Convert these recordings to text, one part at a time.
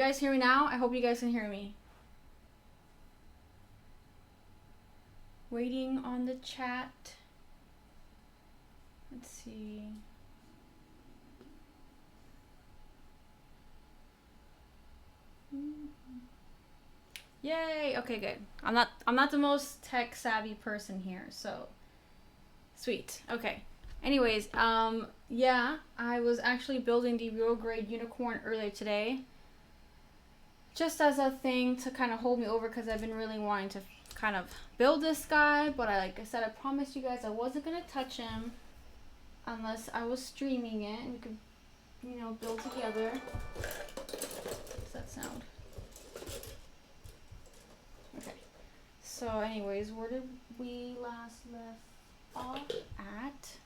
You guys hear me now? I hope you guys can hear me. Waiting on the chat. Let's see. Yay! Okay, good. I'm not the most tech savvy person here, so sweet. Okay. Anyways, yeah, I was actually building the real grade unicorn earlier today. Just as a thing to kind of hold me over because I've been really wanting to kind of build this guy, but like I said, I promised you guys I wasn't gonna touch him unless I was streaming it and we could, build together. What's that sound? Okay. So anyways, where did we last left off at?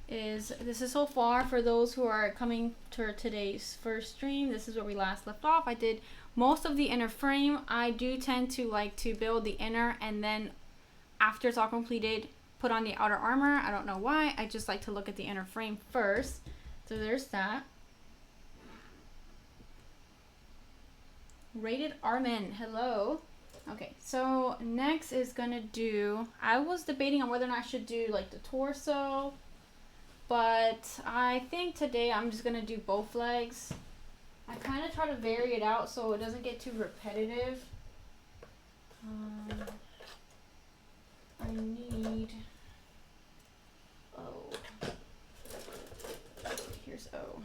This is so far for those who are coming to today's first stream. This is where we last left off. I did most of the inner frame. I do tend to like to build the inner and then after it's all completed, put on the outer armor. I don't know why. I just like to look at the inner frame first. So there's that. Rated Armin, hello. Okay, so next is gonna do, I was debating on whether or not I should do like the torso, but I think today I'm just gonna do both legs. I kind of try to vary it out so it doesn't get too repetitive. I need O. Here's O.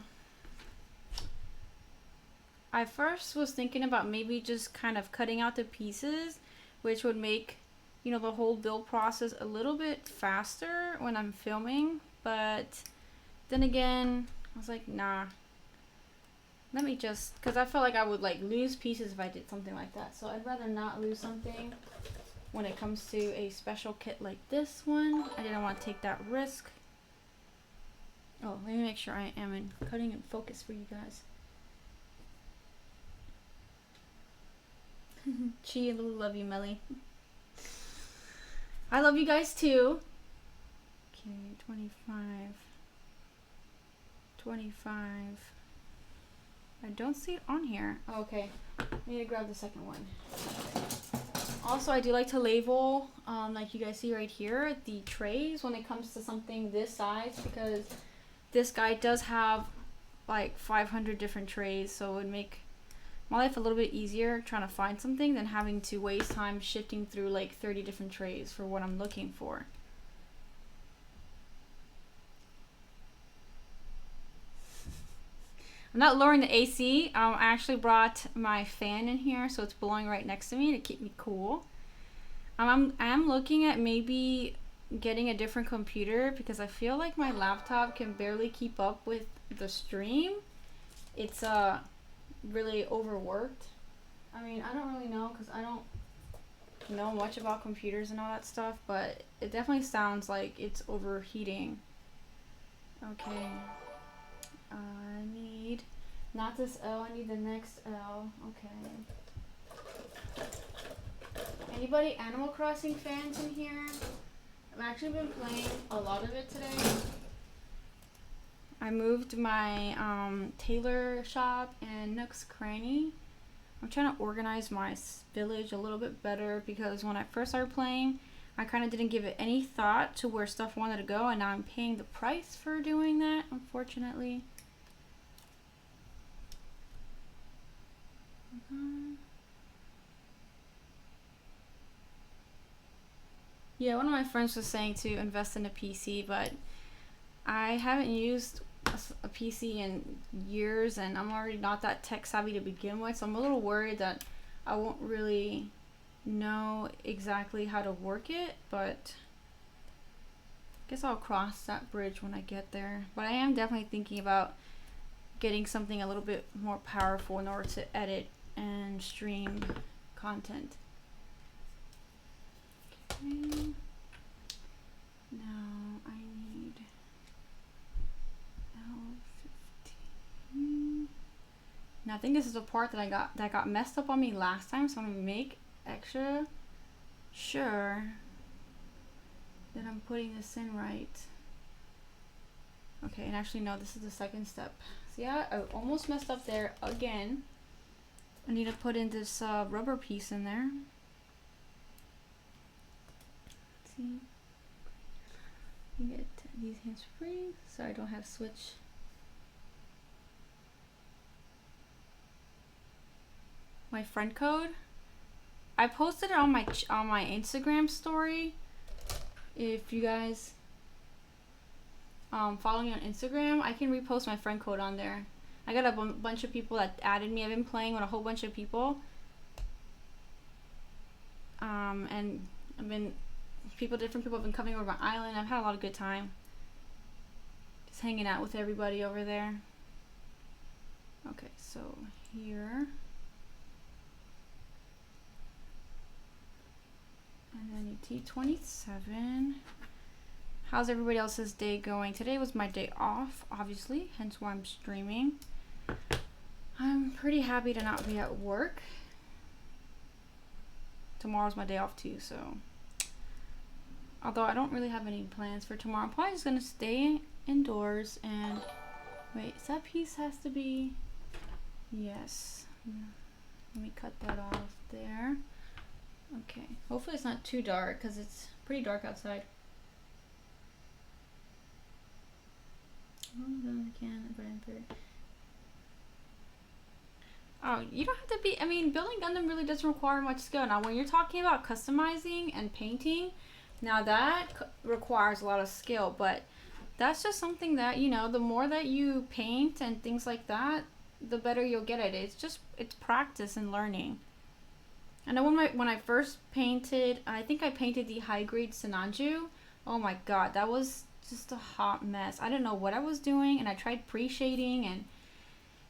I first was thinking about maybe just kind of cutting out the pieces, which would make, the whole build process a little bit faster when I'm filming. But then again, I was like, nah. Let me just, because I felt like I would like lose pieces if I did something like that. So I'd rather not lose something when it comes to a special kit like this one. I didn't want to take that risk. Oh, let me make sure I am in cutting and focus for you guys. Chi, love you, Melly. I love you guys too. Okay, 25. 25. I don't see it on here. Oh, okay. I need to grab the second one. Also, I do like to label, like you guys see right here, the trays when it comes to something this size, because this guy does have like 500 different trays, so it would make my life a little bit easier trying to find something than having to waste time shifting through like 30 different trays for what I'm looking for. I'm not lowering the AC. I actually brought my fan in here so it's blowing right next to me to keep me cool. I'm looking at maybe getting a different computer because I feel like my laptop can barely keep up with the stream. It's really overworked. I mean, I don't really know because I don't know much about computers and all that stuff, but it definitely sounds like it's overheating. Okay. I need not this L, I need the next L. Okay. Anybody Animal Crossing fans in here? I've actually been playing a lot of it today. I moved my tailor shop and Nook's Cranny. I'm trying to organize my village a little bit better because when I first started playing, I kind of didn't give it any thought to where stuff wanted to go, and now I'm paying the price for doing that, unfortunately. Yeah, one of my friends was saying to invest in a PC, but I haven't used a PC in years, and I'm already not that tech savvy to begin with, so I'm a little worried that I won't really know exactly how to work it, but I guess I'll cross that bridge when I get there. But I am definitely thinking about getting something a little bit more powerful in order to edit and stream content. Okay. Now I need L15. Now I think this is a part that got messed up on me last time, so I'm gonna make extra sure that I'm putting this in right. Okay, and actually no, this is the second step. So yeah, I almost messed up there again. I need to put in this rubber piece in there. Let's see. You get these hands free, so I don't have switch. My friend code. I posted it on my Instagram story. If you guys follow me on Instagram, I can repost my friend code on there. I got a bunch of people that added me. I've been playing with a whole bunch of people. And different people have been coming over my island. I've had a lot of good time. Just hanging out with everybody over there. Okay, so here. And then you T27. How's everybody else's day going? Today was my day off, obviously, hence why I'm streaming. I'm pretty happy to not be at work. Tomorrow's my day off too, so. Although I don't really have any plans for tomorrow. I'm probably just gonna stay indoors and wait, so that piece has to be, yes. Let me cut that off there. Okay, hopefully it's not too dark because it's pretty dark outside. Oh, you don't have to be, I mean, building Gundam really doesn't require much skill. Now, when you're talking about customizing and painting, now that requires a lot of skill, but that's just something that, you know, the more that you paint and things like that, the better you'll get at it. It's practice and learning. I know when I first painted, I think I painted the high grade Sinanju. Oh my god, that was just a hot mess. I didn't know what I was doing, and I tried pre-shading, and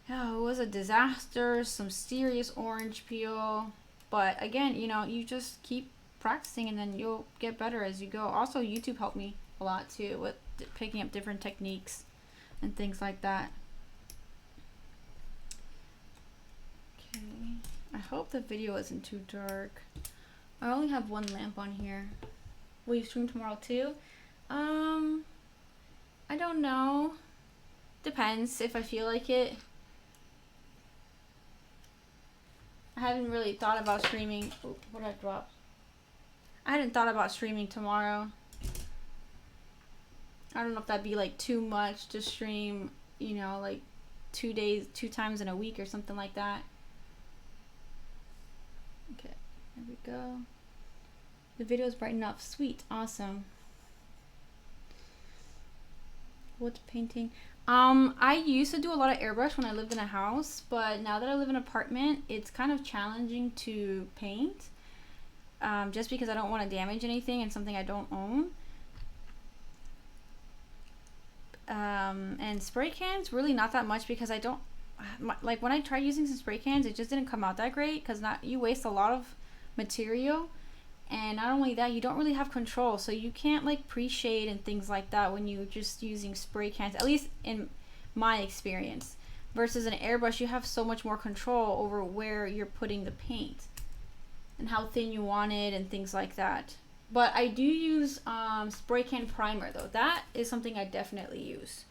oh, it was a disaster. Some serious orange peel. But again, you know, you just keep practicing, and then you'll get better as you go. Also, YouTube helped me a lot too with picking up different techniques and things like that. Okay. I hope the video isn't too dark. I only have one lamp on here. Will you stream tomorrow too? I don't know. Depends if I feel like it. I haven't really thought about streaming. Oh, what did I drop? I hadn't thought about streaming tomorrow. I don't know if that'd be like too much to stream, you know, like 2 times in a week or something like that. Okay, there we go. The video is bright enough. Sweet, awesome. What's painting? I used to do a lot of airbrush when I lived in a house, but now that I live in an apartment, it's kind of challenging to paint. Just because I don't want to damage anything and something I don't own. And spray cans, really not that much because I don't, like when I tried using some spray cans, it just didn't come out that great because you waste a lot of material. And not only that, you don't really have control, so you can't like pre-shade and things like that when you're just using spray cans, at least in my experience. Versus an airbrush, you have so much more control over where you're putting the paint and how thin you want it and things like that. But I do use spray can primer though. That is something I definitely use.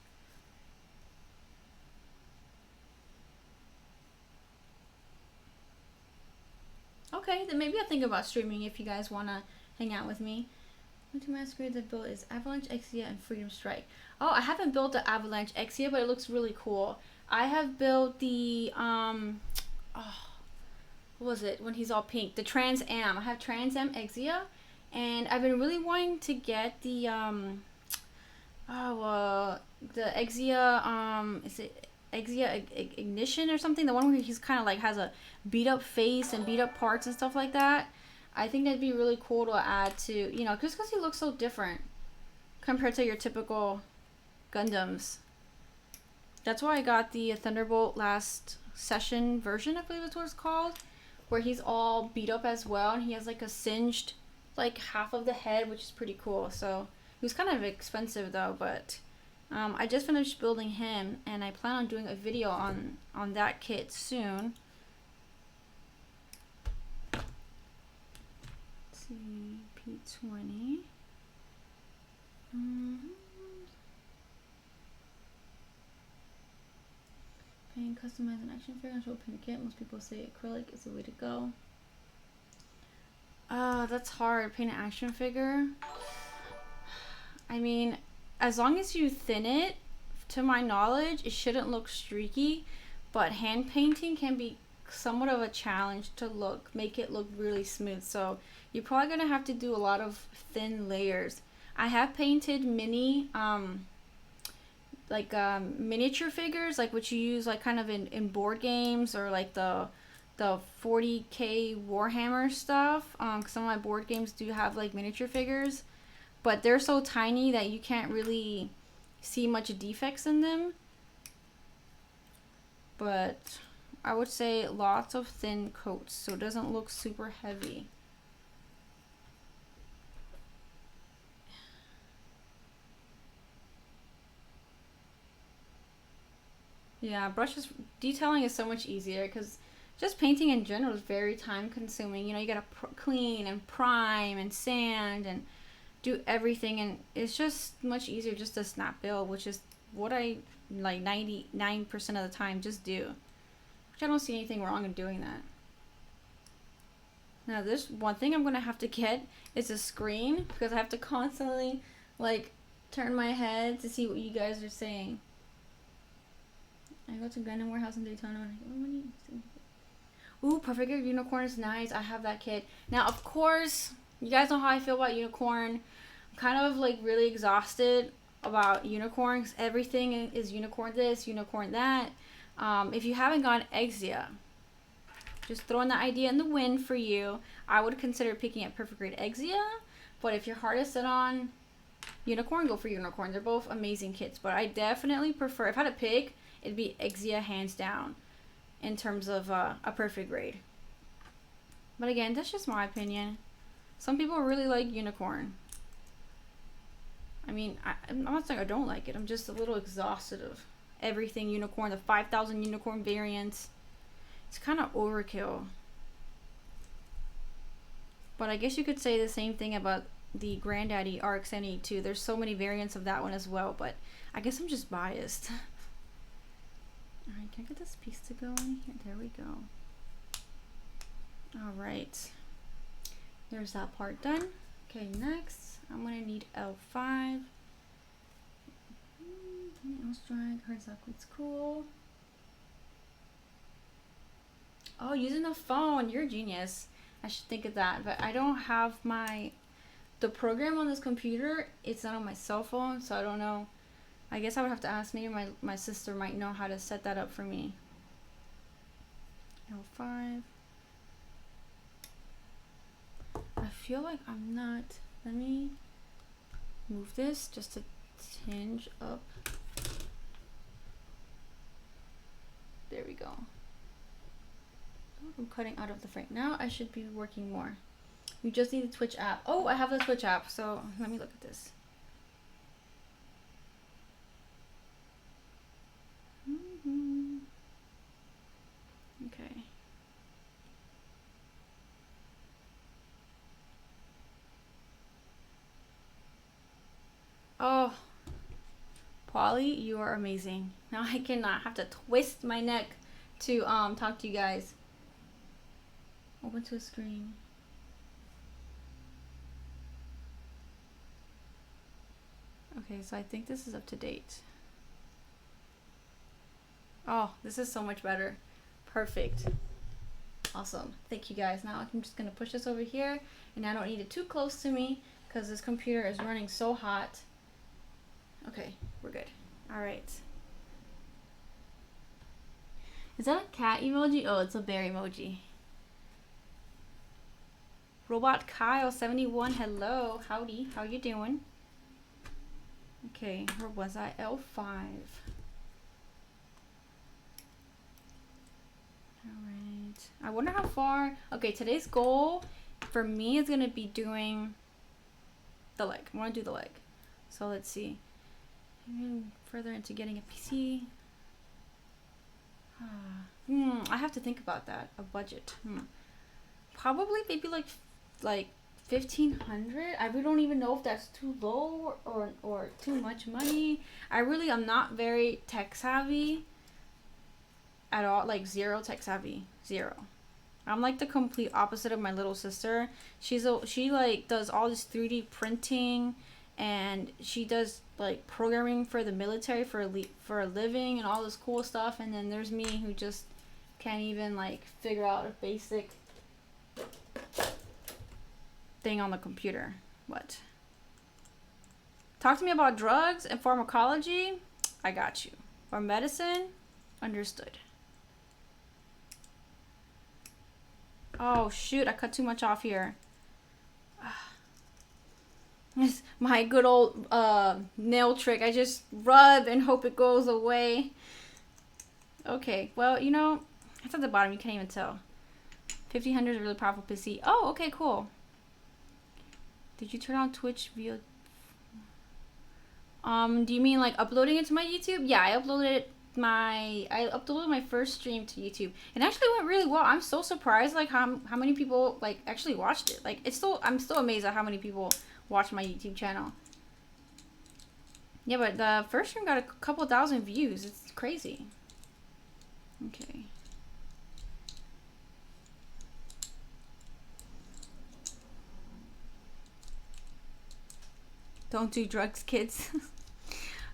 Okay, then maybe I'll think about streaming if you guys want to hang out with me. The two masquerades I built is Avalanche, Exia, and Freedom Strike. Oh, I haven't built the Avalanche Exia, but it looks really cool. I have built the, what was it, when he's all pink? The Trans Am. I have Trans Am Exia, and I've been really wanting to get the, the Exia, is it Exia Ignition or something? The one where he's kind of like has a beat up face and beat up parts and stuff like that. I think that'd be really cool to add to, you know, just because he looks so different compared to your typical Gundams. That's why I got the Thunderbolt last session version, I believe that's what it's called, where he's all beat up as well, and he has like a singed, like half of the head, which is pretty cool. So it was kind of expensive though, but I just finished building him, and I plan on doing a video on that kit soon. Let's see, P20. Paint customize an action figure and show paint kit. Most people say acrylic is the way to go. That's hard. Paint an action figure. I mean, as long as you thin it, to my knowledge, it shouldn't look streaky. But hand painting can be somewhat of a challenge to make it look really smooth. So you're probably gonna have to do a lot of thin layers. I have painted mini miniature figures, like what you use like kind of in board games, or like the 40K Warhammer stuff. Some of my board games do have like miniature figures, but they're so tiny that you can't really see much defects in them. But I would say lots of thin coats so it doesn't look super heavy. Yeah, brushes detailing is so much easier because just painting in general is very time consuming. You know, you gotta clean and prime and sand and do everything, and it's just much easier just to snap build, which is what I like 99% of the time just do. Which I don't see anything wrong in doing that. Now this one thing I'm gonna have to get is a screen because I have to constantly like turn my head to see what you guys are saying. I go to Gun Warehouse in Daytona and I go, what do you think? Ooh, Perfect Unicorn is nice. I have that kit. Now, of course, you guys know how I feel about unicorn. I'm kind of like really exhausted about unicorns. Everything is unicorn this, unicorn that. If you haven't gone Exia, just throwing that idea in the wind for you. I would consider picking up Perfect Grade Exia, but if your heart is set on unicorn, go for unicorn. They're both amazing kits, but I definitely prefer, if I had to pick, it'd be Exia hands down in terms of a Perfect Grade. But again, that's just my opinion. Some people really like unicorn. I mean, I'm not saying I don't like it. I'm just a little exhausted of everything unicorn, the 5,000 unicorn variants. It's kind of overkill. But I guess you could say the same thing about the Granddaddy RX-NE too. There's so many variants of that one as well, but I guess I'm just biased. Alright, can I get this piece to go in here? There we go. Alright. There's that part done. Okay, next, I'm going to need L5. L-strike, hard socket's cool. Oh, using the phone. You're a genius. I should think of that, but I don't have the program on this computer. It's not on my cell phone, so I don't know. I guess I would have to ask. Maybe my sister might know how to set that up for me. L5. I feel like I'm not. Let me move this just a tinge up. There we go. I'm cutting out of the frame. Now I should be working more. We just need the Twitch app. Oh, I have the Twitch app, so let me look at this. Okay. Oh, Polly, you are amazing. Now I cannot have to twist my neck to talk to you guys. Open to a screen. Okay, so I think this is up to date. Oh, this is so much better. Perfect. Awesome. Thank you guys. Now I'm just going to push this over here, and I don't need it too close to me because this computer is running so hot. Okay, we're good. All right. Is that a cat emoji? Oh, it's a bear emoji. Robot Kyle 71, hello, howdy, how you doing? Okay, where was I? L5. Alright, I wonder how far. Okay, today's goal for me is gonna be doing the leg. I wanna do the leg. So let's see. Maybe further into getting a PC. I have to think about that. A budget. Probably maybe like 1,500. I really don't even know if that's too low or too much money. I'm not very tech savvy. at all, like zero tech savvy, zero. I'm like the complete opposite of my little sister. She like does all this 3D printing, and she does like programming for the military for a living and all this cool stuff. And then there's me who just can't even like figure out a basic thing on the computer. What? Talk to me about drugs and pharmacology. I got you. Or medicine. Understood. Oh shoot, I cut too much off here. It's my good old nail trick. I just rub and hope it goes away. Okay, well, you know, it's at the bottom. You can't even tell. 1500 is a really powerful PC. Oh, okay, cool. Did you turn on Twitch via... do you mean like uploading it to my YouTube? Yeah, I uploaded my first stream to YouTube, and actually went really well. I'm so surprised like how many people like actually watched it. Like I'm still amazed at how many people watch my YouTube channel. Yeah, but the first stream got a couple thousand views. It's crazy. Okay. Don't do drugs, kids.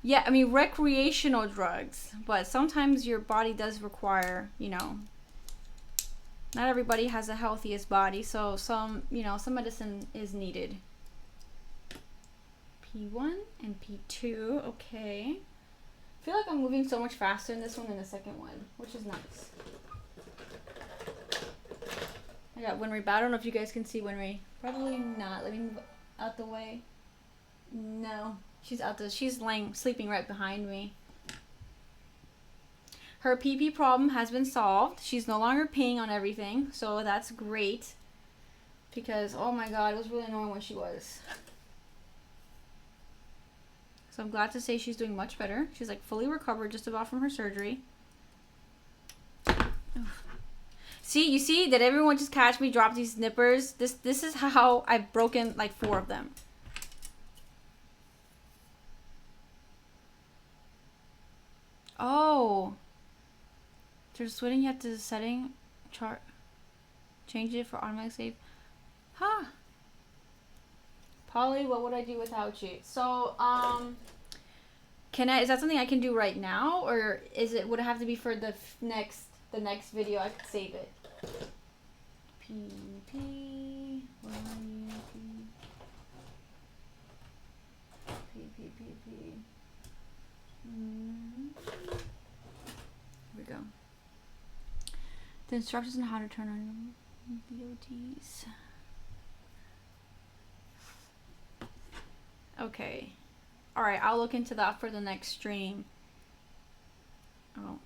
Yeah, I mean, recreational drugs, but sometimes your body does require, you know, not everybody has the healthiest body, so some, you know, some medicine is needed. P1 and P2, okay. I feel like I'm moving so much faster in this one than the second one, which is nice. I got Winry, but I don't know if you guys can see Winry. Probably not. Let me move out the way. No. She's laying, sleeping right behind me. Her pee-pee problem has been solved. She's no longer peeing on everything, so that's great. Because, oh my god, it was really annoying when she was. So I'm glad to say she's doing much better. She's like fully recovered just about from her surgery. Oof. See, you see? Did everyone just catch me drop these nippers? This is how I've broken like 4 of them. Oh, there's switching. You have to setting chart, change it for automatic save. Huh. Polly, what would I do without you? So, is that something I can do right now, or would it have to be for the next video? I could save it. P, where are you? P. Here we go. The instructions on how to turn on BOTs. Okay. Alright, I'll look into that for the next stream. Oh.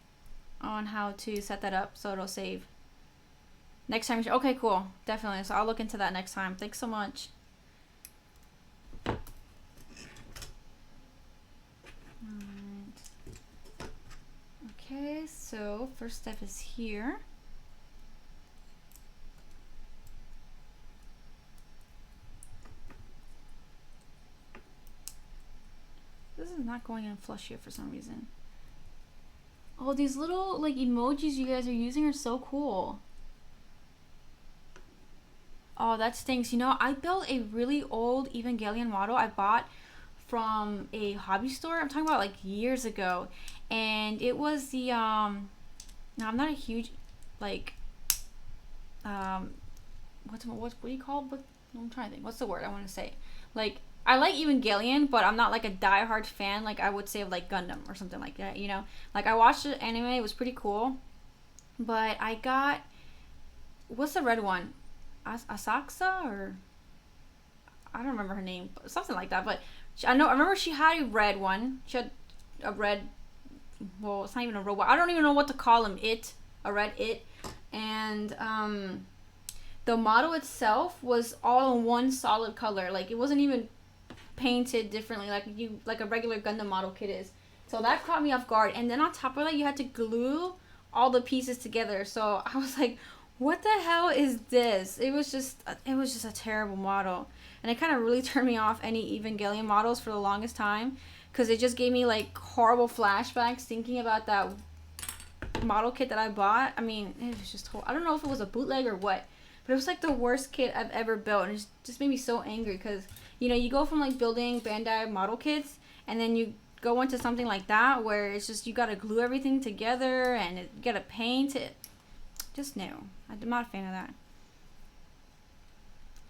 On how to set that up so it'll save. Next time. Okay, cool. Definitely. So I'll look into that next time. Thanks so much. Okay, so first step is here. This is not going in flush here for some reason. Oh, these little like emojis you guys are using are so cool. Oh, that stinks. You know, I built a really old Evangelion model I bought from a hobby store. I'm talking about like years ago. And it was the, now I'm not a huge, like, what do you call it? I'm trying to think. What's the word I want to say? Like, I like Evangelion, but I'm not like a diehard fan, like I would say of like Gundam or something like that, you know? Like, I watched the anime, it was pretty cool. But I got, what's the red one? Asakusa, or I don't remember her name, something like that. But I remember she had a red one. She had a red, well, it's not even a robot. I don't even know what to call him. A red it. And the model itself was all in one solid color. Like, it wasn't even painted differently like a regular Gundam model kit is. So that caught me off guard. And then on top of that, you had to glue all the pieces together. So I was like, what the hell is this? It was just a terrible model. And it kind of really turned me off any Evangelion models for the longest time, because it just gave me like horrible flashbacks thinking about that model kit that I bought, I mean, it was just I don't know if it was a bootleg or what, but it was like the worst kit I've ever built, and it just made me so angry because, you know, you go from like building Bandai model kits, and then you go into something like that where it's just you gotta glue everything together and you gotta paint it. Just no, I'm not a fan of that.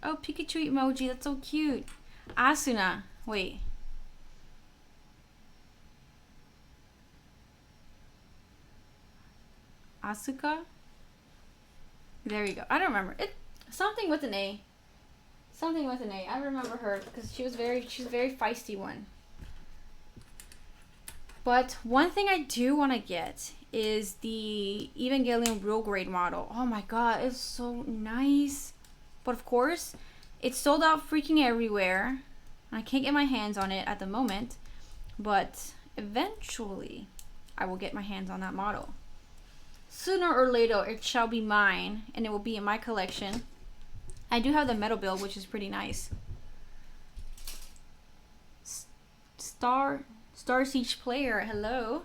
Oh, Pikachu emoji, that's so cute. Asuna, wait. Asuka? There you go. I don't remember. It something with an A. Something with an A. I remember her because she's a very feisty one. But one thing I do want to get is the Evangelion real grade model. Oh my god, it's so nice. But of course, it's sold out freaking everywhere. I can't get my hands on it at the moment. But eventually, I will get my hands on that model. Sooner or later, it shall be mine, and it will be in my collection. I do have the metal build, which is pretty nice. Star Siege player, hello.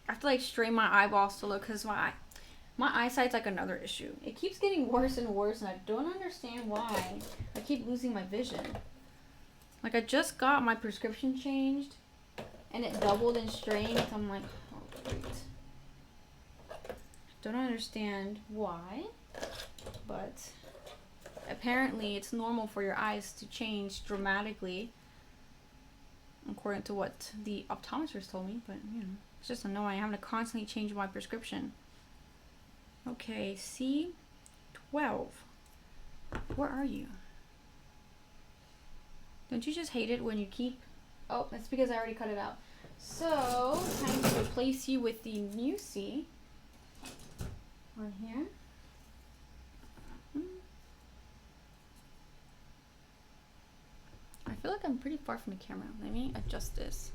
I have to like strain my eyeballs to look because my eyesight's like another issue. It keeps getting worse and worse, and I don't understand why. I keep losing my vision. Like, I just got my prescription changed, and it doubled in strength. I'm like, oh great. Don't understand why, but apparently it's normal for your eyes to change dramatically, according to what the optometrist told me. But you know, it's just annoying having to constantly change my prescription. Okay, C12. Where are you? Don't you just hate it when you keep... Oh, that's because I already cut it out. So, time to replace you with the new C. On here. I feel like I'm pretty far from the camera. Let me adjust this.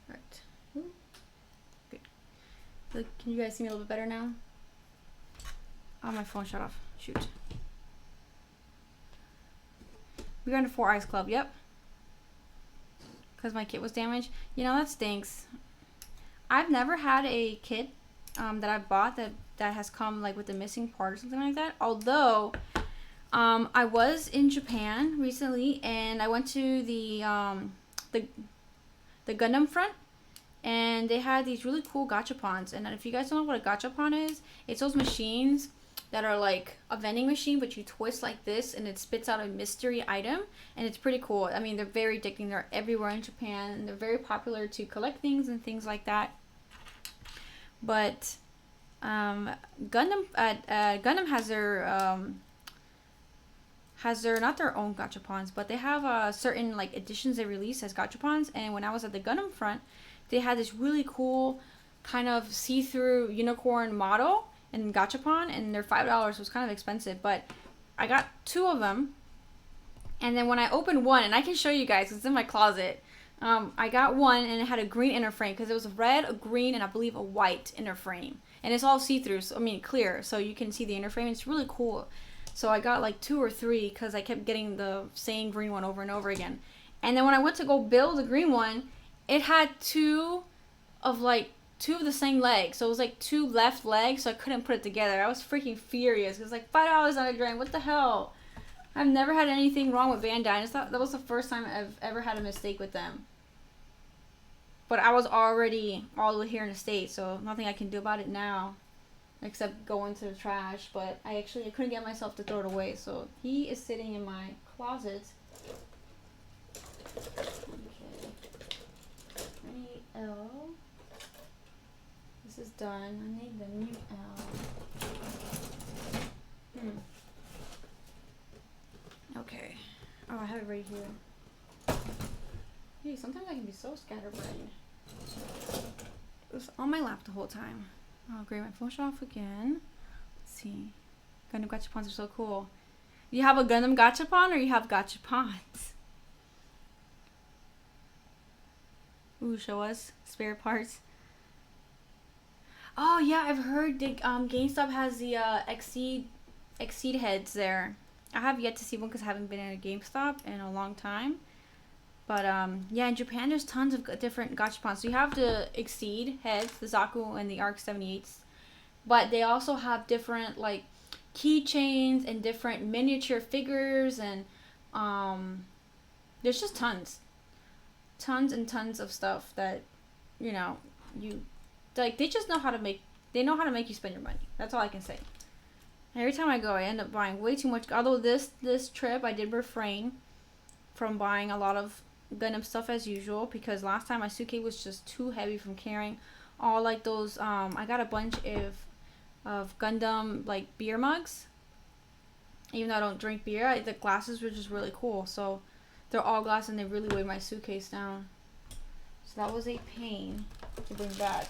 Right. Good. Look, can you guys see me a little bit better now? Oh, my phone shut off. Shoot. We're going to 4 Eyes Club. Yep. Because my kit was damaged. You know, that stinks. I've never had a kit that I bought that has come like with a missing part or something like that. Although I was in Japan recently, and I went to the Gundam front, and they had these really cool gachapons. And if you guys don't know what a gachapon is, it's those machines that are like a vending machine, but you twist like this and it spits out a mystery item, and it's pretty cool. I mean, they're very addicting. They're everywhere in Japan, and they're very popular to collect things and things like that. But Gundam has their not their own gachapons, but they have certain like editions they release as gachapons. And when I was at the Gundam front, they had this really cool kind of see-through unicorn model and gachapon, and they're $5. It was kind of expensive, but I got 2 of them. And then when I opened one, and I can show you guys 'cause it's in my closet. I got one, and it had a green inner frame because it was a red, a green, and I believe a white inner frame. And it's all see-through, so I mean clear, so you can see the inner frame. It's really cool. So I got like 2 or 3 because I kept getting the same green one over and over again. And then when I went to go build the green one, it had 2 of the same leg. So it was like 2 left legs, so I couldn't put it together. I was freaking furious. It was like $5 on a drain. What the hell? I've never had anything wrong with Bandai. I just thought that was the first time I've ever had a mistake with them. But I was already all the way here in the States, so nothing I can do about it now. Except go into the trash. But I couldn't get myself to throw it away. So he is sitting in my closet. Okay. I need L. This is done. I need the new L. Okay. Oh, I have it right here. Hey, sometimes I can be so scatterbrained. It was on my lap the whole time. Oh, great. My phone shut off again. Let's see. Gundam gachapons are so cool. You have a Gundam gachapon, or you have gachapons? Ooh, show us. Spare parts. Oh, yeah. I've heard GameStop has the Exceed heads there. I have yet to see one because I haven't been in a GameStop in a long time. But yeah, in Japan there's tons of different gachapons. So you have the Exceed heads, the Zaku and the Arc 78s, but they also have different like keychains and different miniature figures, and there's just tons and tons of stuff that you know you like. They just know how to make. They know how to make you spend your money. That's all I can say. Every time I go, I end up buying way too much. Although this trip, I did refrain from buying a lot of Gundam stuff as usual, because last time my suitcase was just too heavy from carrying all like those. I got a bunch of Gundam like beer mugs. Even though I don't drink beer, the glasses were just really cool. So they're all glass and they really weighed my suitcase down. So that was a pain to bring back.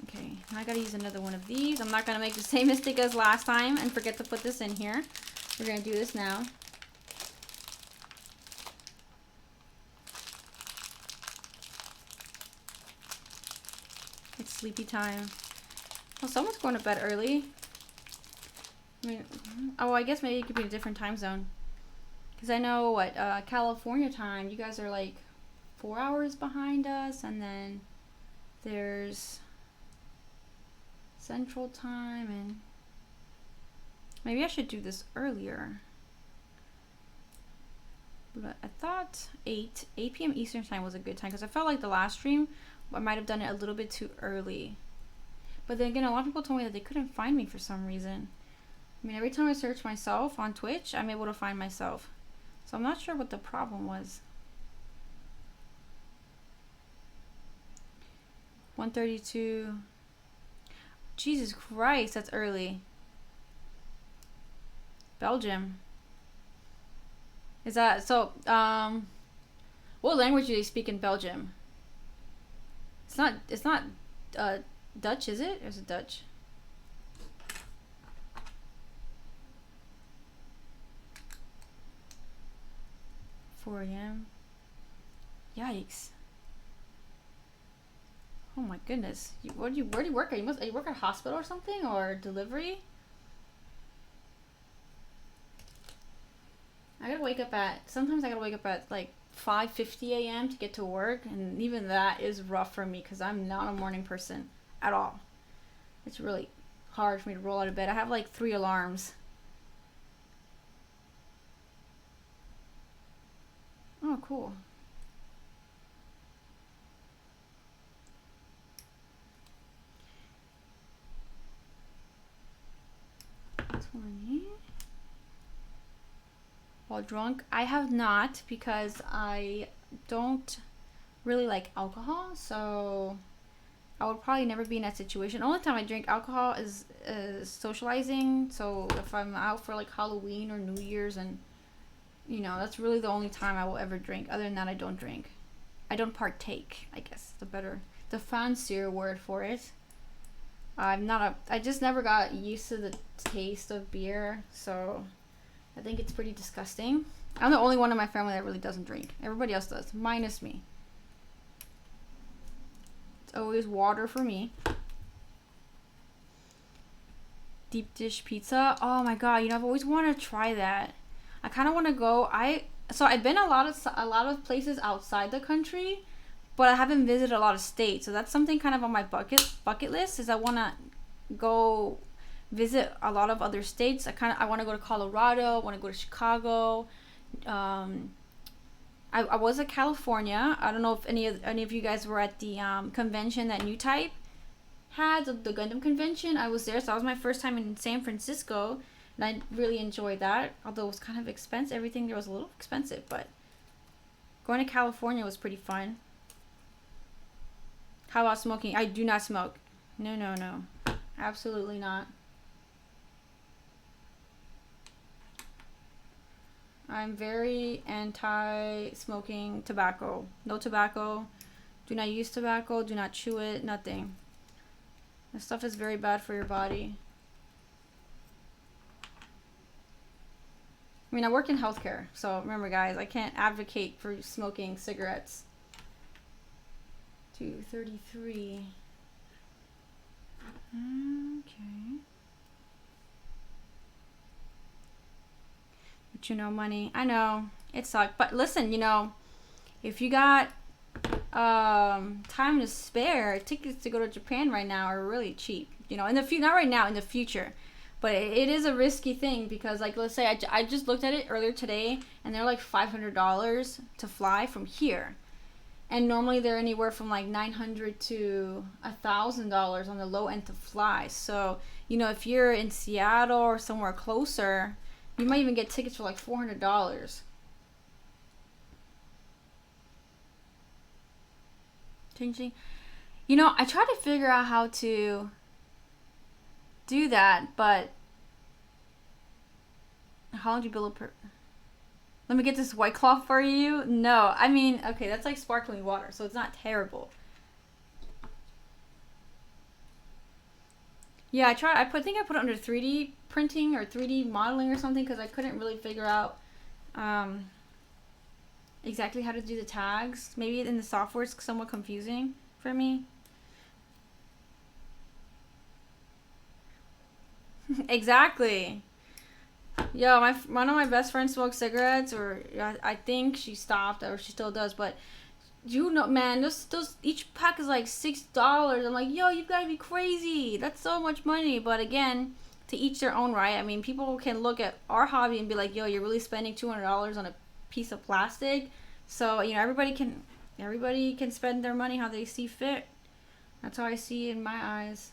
Okay, I gotta use another one of these. I'm not gonna make the same mistake as last time and forget to put this in here. We're gonna do this now. It's sleepy time. Well, someone's going to bed early. I mean, oh, I guess maybe it could be a different time zone. Because I know what, California time, you guys are like 4 hours behind us, and then there's Central Time, and maybe I should do this earlier. But I thought 8 p.m. Eastern Time was a good time, because I felt like the last stream I might have done it a little bit too early. But then again, a lot of people told me that they couldn't find me for some reason. I mean, every time I search myself on Twitch, I'm able to find myself. So I'm not sure what the problem was. 1:32. Jesus Christ, that's early. Belgium. Is that so? What language do they speak in Belgium? It's not Dutch, is it? Or is it Dutch? $4 a.m. Yikes. Oh my goodness. Where do you work at? You work at a hospital or something, or delivery? Sometimes I gotta wake up at like 5:50 a.m. to get to work, and even that is rough for me because I'm not a morning person at all. It's really hard for me to roll out of bed. I have like 3 alarms. Oh, cool. While drunk, I have not, because I don't really like alcohol, so I would probably never be in that situation. The only time I drink alcohol is socializing. So if I'm out for like Halloween or New Year's, and you know, that's really the only time I will ever drink. Other than that, I don't drink. I don't partake, I guess the fancier word for it. I just never got used to the taste of beer, so I think it's pretty disgusting. I'm the only one in my family that really doesn't drink. Everybody else does, minus me. It's always water for me. Deep dish pizza. Oh my god, I've always wanted to try that. I kind of want to go. I've been a lot of places outside the country, but I haven't visited a lot of states. So that's something kind of on my bucket list, is I want to go visit a lot of other states. I want to go to Colorado. I want to go to Chicago. I was at California. I don't know if any of you guys were at the convention that New Type had, the Gundam convention. I was there, so that was my first time in San Francisco, and I really enjoyed that. Although it was kind of expensive. Everything there was a little expensive, but going to California was pretty fun. How about smoking? I do not smoke. No. Absolutely not. I'm very anti-smoking tobacco. No tobacco. Do not use tobacco. Do not chew it. Nothing. This stuff is very bad for your body. I mean, I work in healthcare, so remember, guys, I can't advocate for smoking cigarettes. 2:33. Okay. But money. I know. It sucked. But listen, if you got time to spare, tickets to go to Japan right now are really cheap. You know, in the not right now, in the future. But it is a risky thing because, like, let's say I just looked at it earlier today, and they're like $500 to fly from here, and normally they're anywhere from like $900 to $1,000 on the low end to fly. So, you know, if you're in Seattle or somewhere closer, you might even get tickets for like $400. Changing, you know, I try to figure out how to do that, but how long do you bill per? Let me get this White Claw for you. No, I mean, okay, that's like sparkling water, so it's not terrible. Yeah, I think I put it under 3D printing or 3D modeling or something because I couldn't really figure out um, exactly how to do the tags. Maybe in the software it's somewhat confusing for me. Exactly. Yo, one of my best friends smokes cigarettes, or I think she stopped, or she still does. But you know, man, those each pack is like $6. I'm like, yo, you gotta be crazy. That's so much money. But again, to each their own, right? I mean, people can look at our hobby and be like, yo, you're really spending $200 on a piece of plastic. So you know, everybody can spend their money how they see fit. That's how I see it in my eyes.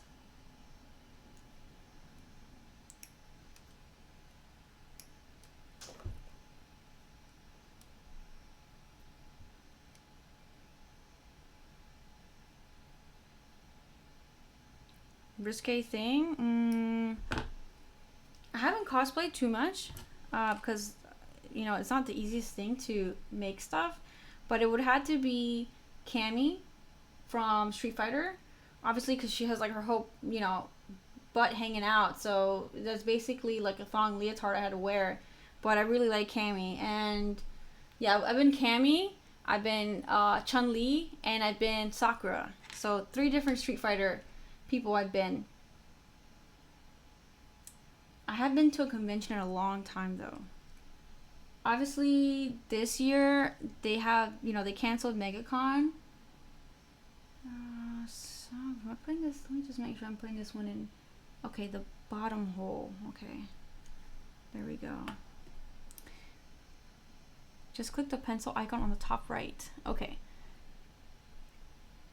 Risque thing. I haven't cosplayed too much because you know it's not the easiest thing to make stuff, but it would have to be Cammy from Street Fighter, obviously because she has like her whole butt hanging out, so that's basically like a thong leotard I had to wear. But I really like Cammy, and yeah, I've been Cammy, I've been Chun Li, and I've been Sakura. So 3 different Street Fighter people I've been. I have been to a convention in a long time though. Obviously, this year they have, they canceled MegaCon. So am I putting this? Let me just make sure I'm putting this one in. Okay, the bottom hole. Okay, there we go. Just click the pencil icon on the top right. Okay.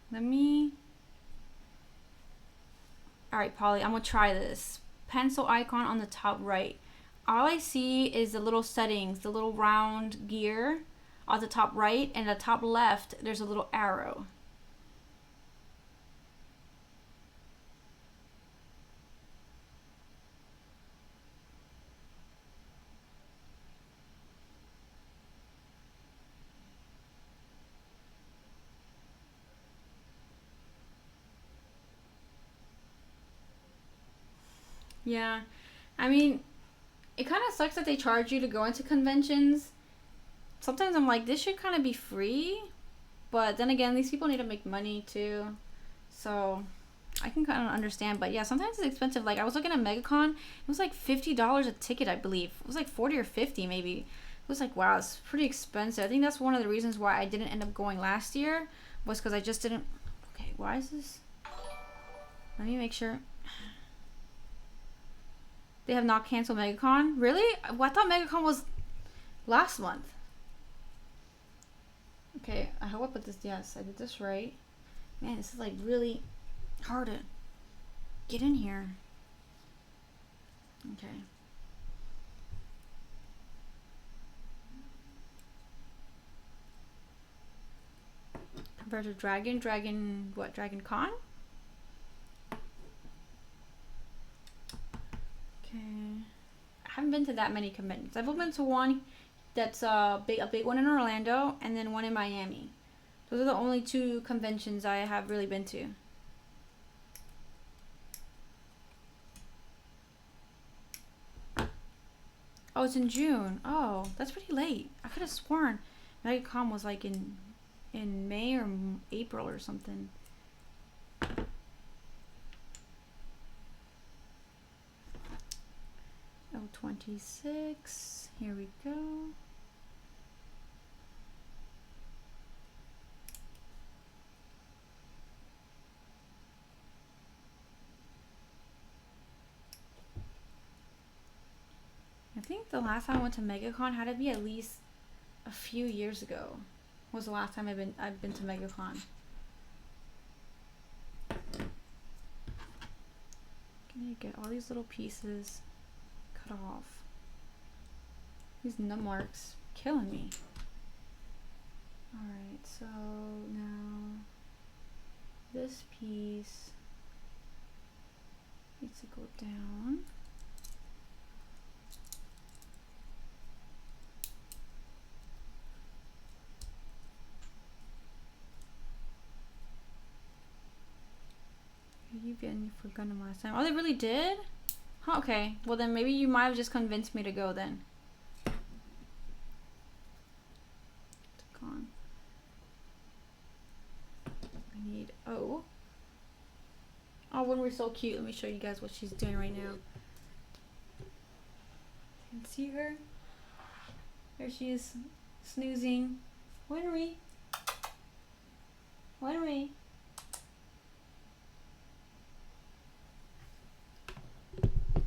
Let me. All right, Polly, I'm gonna try this. Pencil icon on the top right. All I see is the little settings, the little round gear on the top right, and the top left, there's a little arrow. Yeah, I mean, it kind of sucks that they charge you to go into conventions. Sometimes I'm like, this should kind of be free, but then again, these people need to make money too, so I can kind of understand. But yeah, sometimes it's expensive. Like I was looking at MegaCon, it was like $50 a ticket, I believe. It was like 40 or 50 maybe. It was like, wow, it's pretty expensive. I think that's one of the reasons why I didn't end up going last year, was because I just didn't. Okay, why is this? Let me make sure. They have not canceled MegaCon? Really? Well, I thought MegaCon was last month. Okay, I hope I put this. Yes, I did this right. Man, this is like really hard to get in here. Okay. Compared to Dragon what? Dragon Con? Okay. I haven't been to that many conventions. I've been to one that's a big one in Orlando, and then one in Miami. Those are the only 2 conventions I have really been to. Oh, it's in June. Oh, that's pretty late. I could have sworn MegaCon was like in May or April or something. Oh, 26. Here we go. think the last time I went to MegaCon had to be at least a few years ago. Was the last time I've been to MegaCon. Can you get all these little pieces cut off? These nut marks killing me. Alright, so now this piece needs to go down. You've been for Gundam last time. Oh, they really did? Huh, okay. Well, then maybe you might have just convinced me to go then. Gone. I need... Oh, when we're so cute. Let me show you guys what she's doing right now. You can see her? There she is, snoozing. Winry. Winry.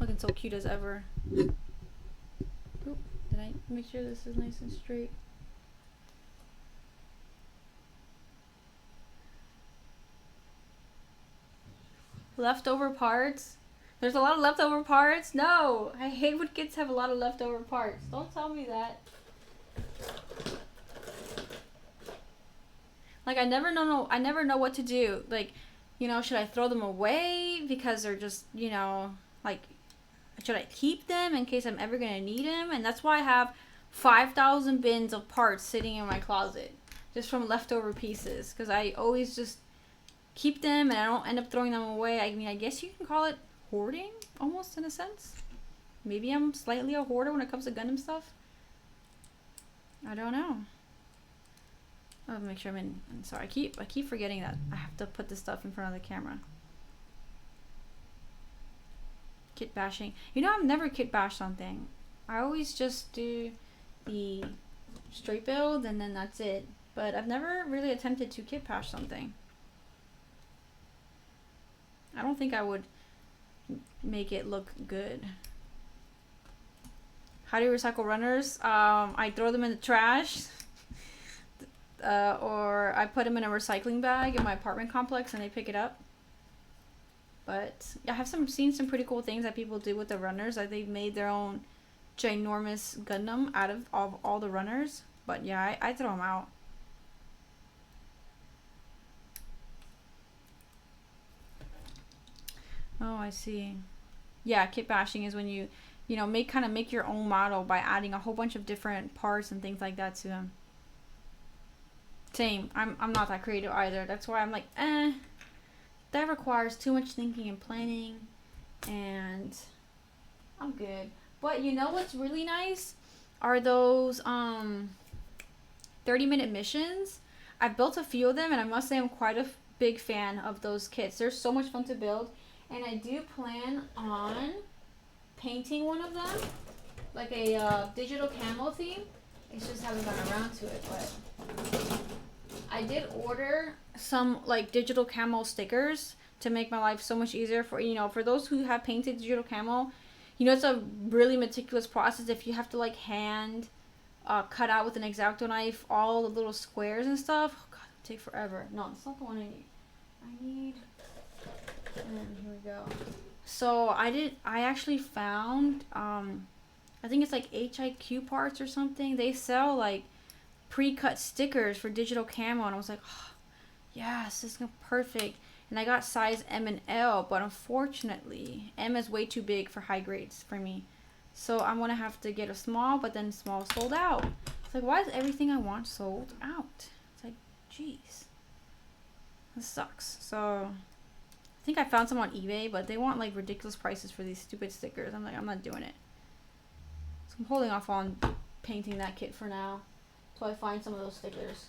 Looking so cute as ever. Oop, did I make sure this is nice and straight? Leftover parts? There's a lot of leftover parts? No! I hate when kids have a lot of leftover parts. Don't tell me that. Like, I never know what to do. Like, you know, should I throw them away because they're just, you know, like, should I keep them in case I'm ever gonna need them? And that's why I have 5,000 bins of parts sitting in my closet just from leftover pieces, because I always just keep them and I don't end up throwing them away. I mean, I guess you can call it hoarding almost in a sense. Maybe I'm slightly a hoarder when it comes to Gundam stuff. I don't know. I'll make sure I'm sorry, I keep forgetting that I have to put this stuff in front of the camera. Kit bashing. You know, I've never kit bashed something. I always just do the straight build and then that's it. But I've never really attempted to kit bash something. I don't think I would make it look good. How do you recycle runners? I throw them in the trash. Or I put them in a recycling bag in my apartment complex and they pick it up. But I have seen some pretty cool things that people do with the runners. Like they've made their own ginormous Gundam out of all the runners. But yeah, I throw them out. Oh, I see. Yeah, kit bashing is when you know, make your own model by adding a whole bunch of different parts and things like that to them. Same. I'm not that creative either. That's why I'm like, that requires too much thinking and planning, and I'm good. But you know what's really nice are those 30-minute missions. I've built a few of them, and I must say I'm quite a big fan of those kits. They're so much fun to build, and I do plan on painting one of them, like a digital camo theme. I just haven't gotten around to it, but I did order some like digital camo stickers to make my life so much easier for, you know, for those who have painted digital camo. You know, it's a really meticulous process if you have to like hand cut out with an X-Acto knife all the little squares and stuff. Oh god, it'll take forever. No, that's not the one I need. And here we go. So I actually found I think it's like HIQ parts or something. They sell like pre-cut stickers for digital camo, and I was like, oh, yes, this is perfect. And I got size M and L, but unfortunately M is way too big for high grades for me, so I'm gonna have to get a small, but then small sold out. It's like, why is everything I want sold out? It's like, jeez, this sucks. So I think I found some on eBay, but they want like ridiculous prices for these stupid stickers. I'm like, I'm not doing it. So I'm holding off on painting that kit for now till I find some of those stickers.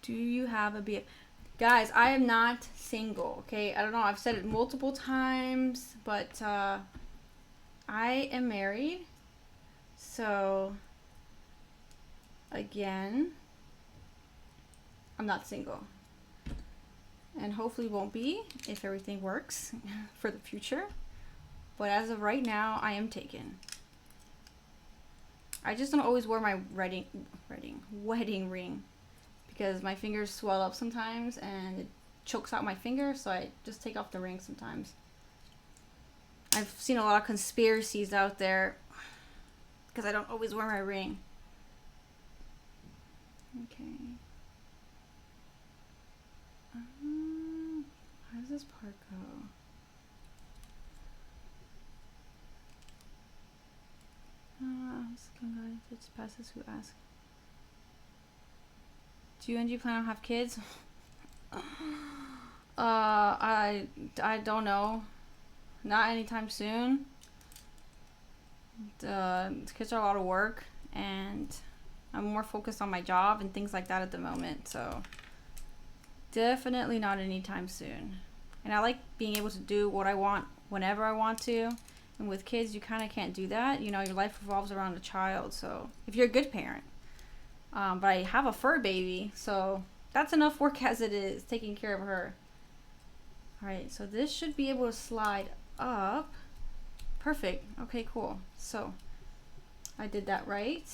Do you have a BF? Guys, I am not single, okay? I don't know, I've said it multiple times, but I am married. So again, I'm not single, and hopefully won't be if everything works for the future. But as of right now, I am taken. I just don't always wear my wedding ring because my fingers swell up sometimes and it chokes out my finger, so I just take off the ring sometimes. I've seen a lot of conspiracies out there because I don't always wear my ring. Okay. How does this part go? It's passes who ask. Do you and you plan on have kids? I don't know. Not anytime soon. The kids are a lot of work, and I'm more focused on my job and things like that at the moment. So definitely not anytime soon. And I like being able to do what I want whenever I want to. And with kids, you kind of can't do that. You know, your life revolves around a child. So if you're a good parent. But I have a fur baby, so that's enough work as it is, taking care of her. Alright, so this should be able to slide up. Perfect. Okay, cool. So I did that right.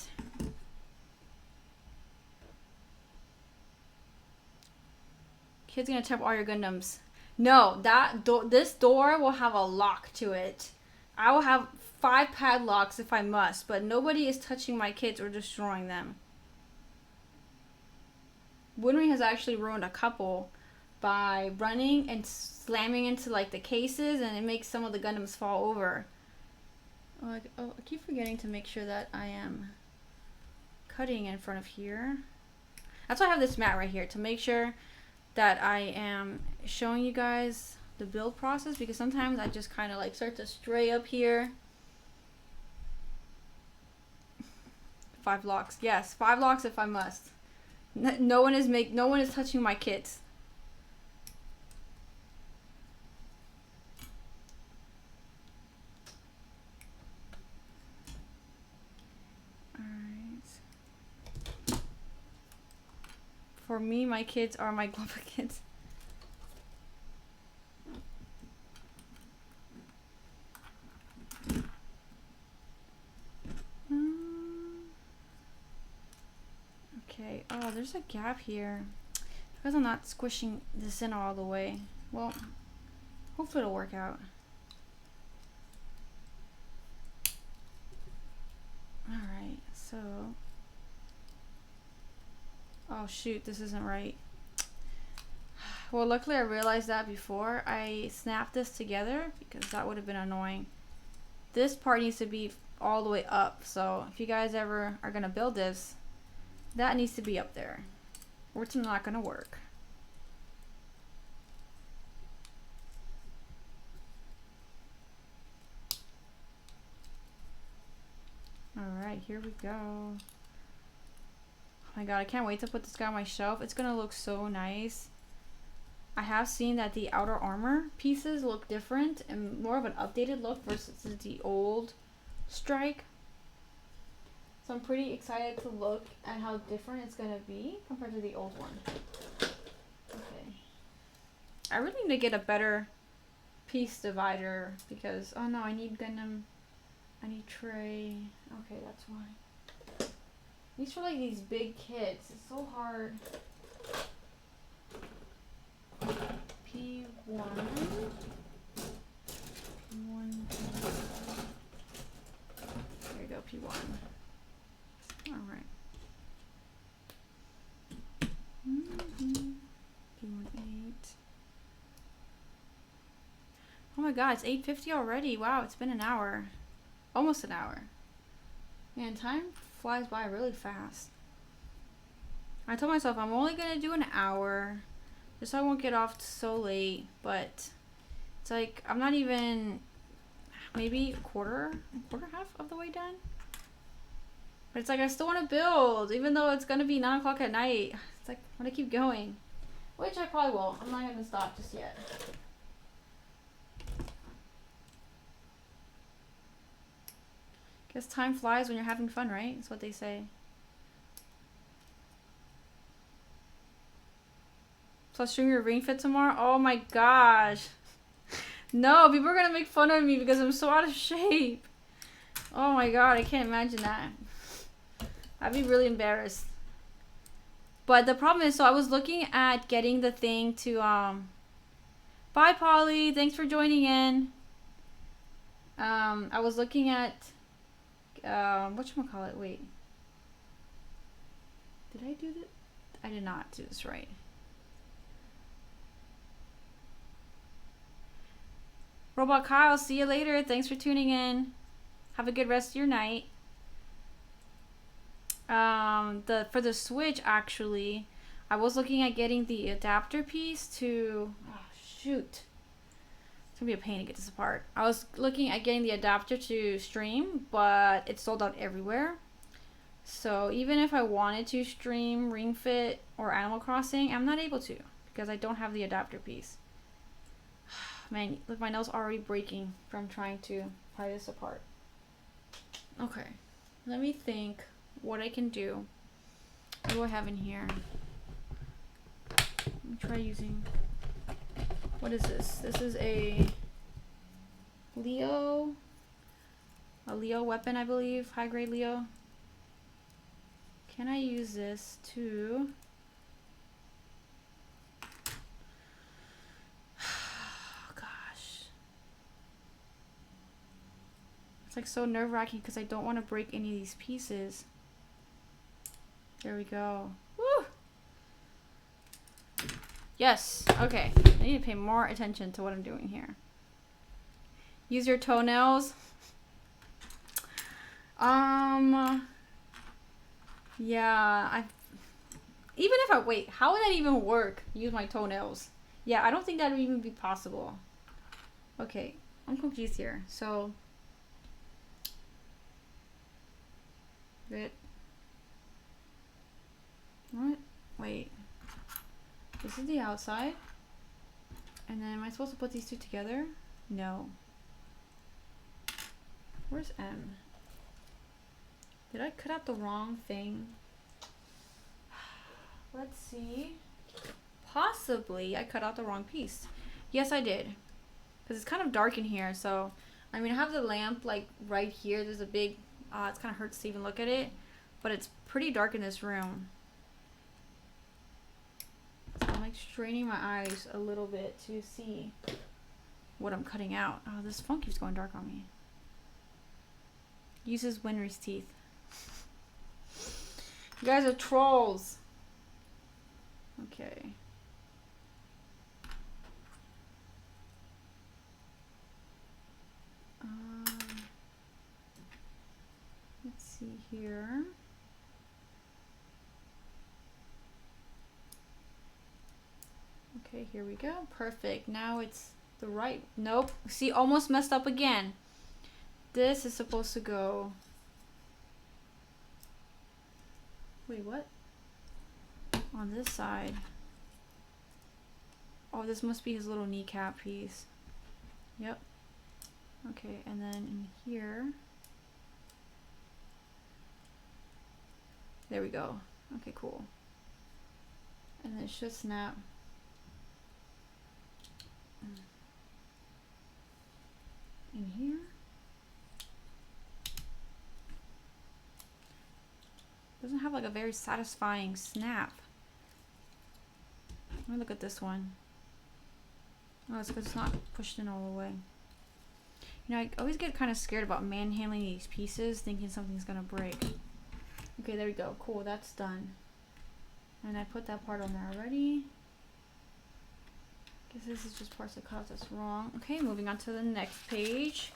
Kid's gonna tap all your Gundams. No, this door will have a lock to it. I will have 5 padlocks if I must, but nobody is touching my kids or destroying them. Winry has actually ruined a couple by running and slamming into like the cases, and it makes some of the Gundams fall over. I keep forgetting to make sure that I am cutting in front of here. That's why I have this mat right here, to make sure that I am showing you guys the build process, because sometimes I just kind of like start to stray up here. 5 locks. Yes, 5 locks if I must. No one is touching my kits. Alright. For me, my kids are my Gunpla kids. Okay. Oh, there's a gap here. Because I'm not squishing this in all the way. Well, hopefully it'll work out. Alright, so... Oh shoot, this isn't right. Well, luckily I realized that before I snapped this together, because that would have been annoying. This part needs to be all the way up, so if you guys ever are going to build this, that needs to be up there, or it's not going to work. Alright, here we go. Oh my god, I can't wait to put this guy on my shelf. It's going to look so nice. I have seen that the outer armor pieces look different and more of an updated look versus the old strike. So I'm pretty excited to look at how different it's going to be compared to the old one. Okay. I really need to get a better piece divider because, oh no, I need Gundam, I need tray. Okay, that's why. These are like these big kits. It's so hard. P1. P1. There you go, P1. Alright. P18. Oh my god, it's 8:50 already. Wow, it's been an hour. Almost an hour. Man, time flies by really fast. I told myself I'm only gonna do an hour, just so I won't get off so late, but it's like I'm not even maybe a quarter half of the way done. But it's like I still want to build, even though it's gonna be 9 o'clock at night. It's like I want to keep going, which I probably will. I'm not gonna stop just yet. Guess time flies when you're having fun, right? That's what they say. Plus stream your ring fit tomorrow? Oh my gosh. No, people are gonna make fun of me because I'm so out of shape. Oh my god, I can't imagine that. I'd be really embarrassed. But the problem is, so I was looking at getting the thing to, bye Polly, thanks for joining in. I was looking at, whatchamacallit, wait. Did I do this? I did not do this right. Robot Kyle, see you later. Thanks for tuning in. Have a good rest of your night. For the Switch, actually, I was looking at getting the adapter piece to, oh shoot, it's gonna be a pain to get this apart. I was looking at getting the adapter to stream, but it's sold out everywhere. So even if I wanted to stream Ring Fit or Animal Crossing, I'm not able to because I don't have the adapter piece. Man, look, my nail's already breaking from trying to pry this apart. Okay, let me think what I can do. What do I have in here? Let me try using, what is this? This is a Leo weapon, I believe. High grade Leo. Can I use this to... Oh, gosh. It's like so nerve-wracking because I don't want to break any of these pieces. There we go. Woo! Yes. Okay. I need to pay more attention to what I'm doing here. Use your toenails. Yeah, even if I wait, how would that even work? Use my toenails. Yeah, I don't think that would even be possible. Okay, I'm confused here. So, what? Wait. This is the outside. And then am I supposed to put these two together? No. Where's M? Did I cut out the wrong thing? Let's see. Possibly I cut out the wrong piece. Yes, I did. Because it's kind of dark in here. So, I mean, I have the lamp like right here. There's a big, it kind of hurts to even look at it. But it's pretty dark in this room. So I'm like straining my eyes a little bit to see what I'm cutting out. Oh, this phone keeps going dark on me. Uses Winry's teeth. You guys are trolls. Okay. Let's see here. Okay, here we go. Perfect. Now it's the right. Nope. See, almost messed up again. This is supposed to go. Wait, what? On this side. Oh, this must be his little kneecap piece. Yep. Okay, and then in here. There we go. Okay, cool. And then it should snap. In here. Doesn't have like a very satisfying snap. Let me look at this one. Oh, it's because it's not pushed in all the way. You know, I always get kind of scared about manhandling these pieces, thinking something's gonna break. Okay, there we go. Cool, that's done. And I put that part on there already. Guess this is just parts of cut that's wrong. Okay, moving on to the next page.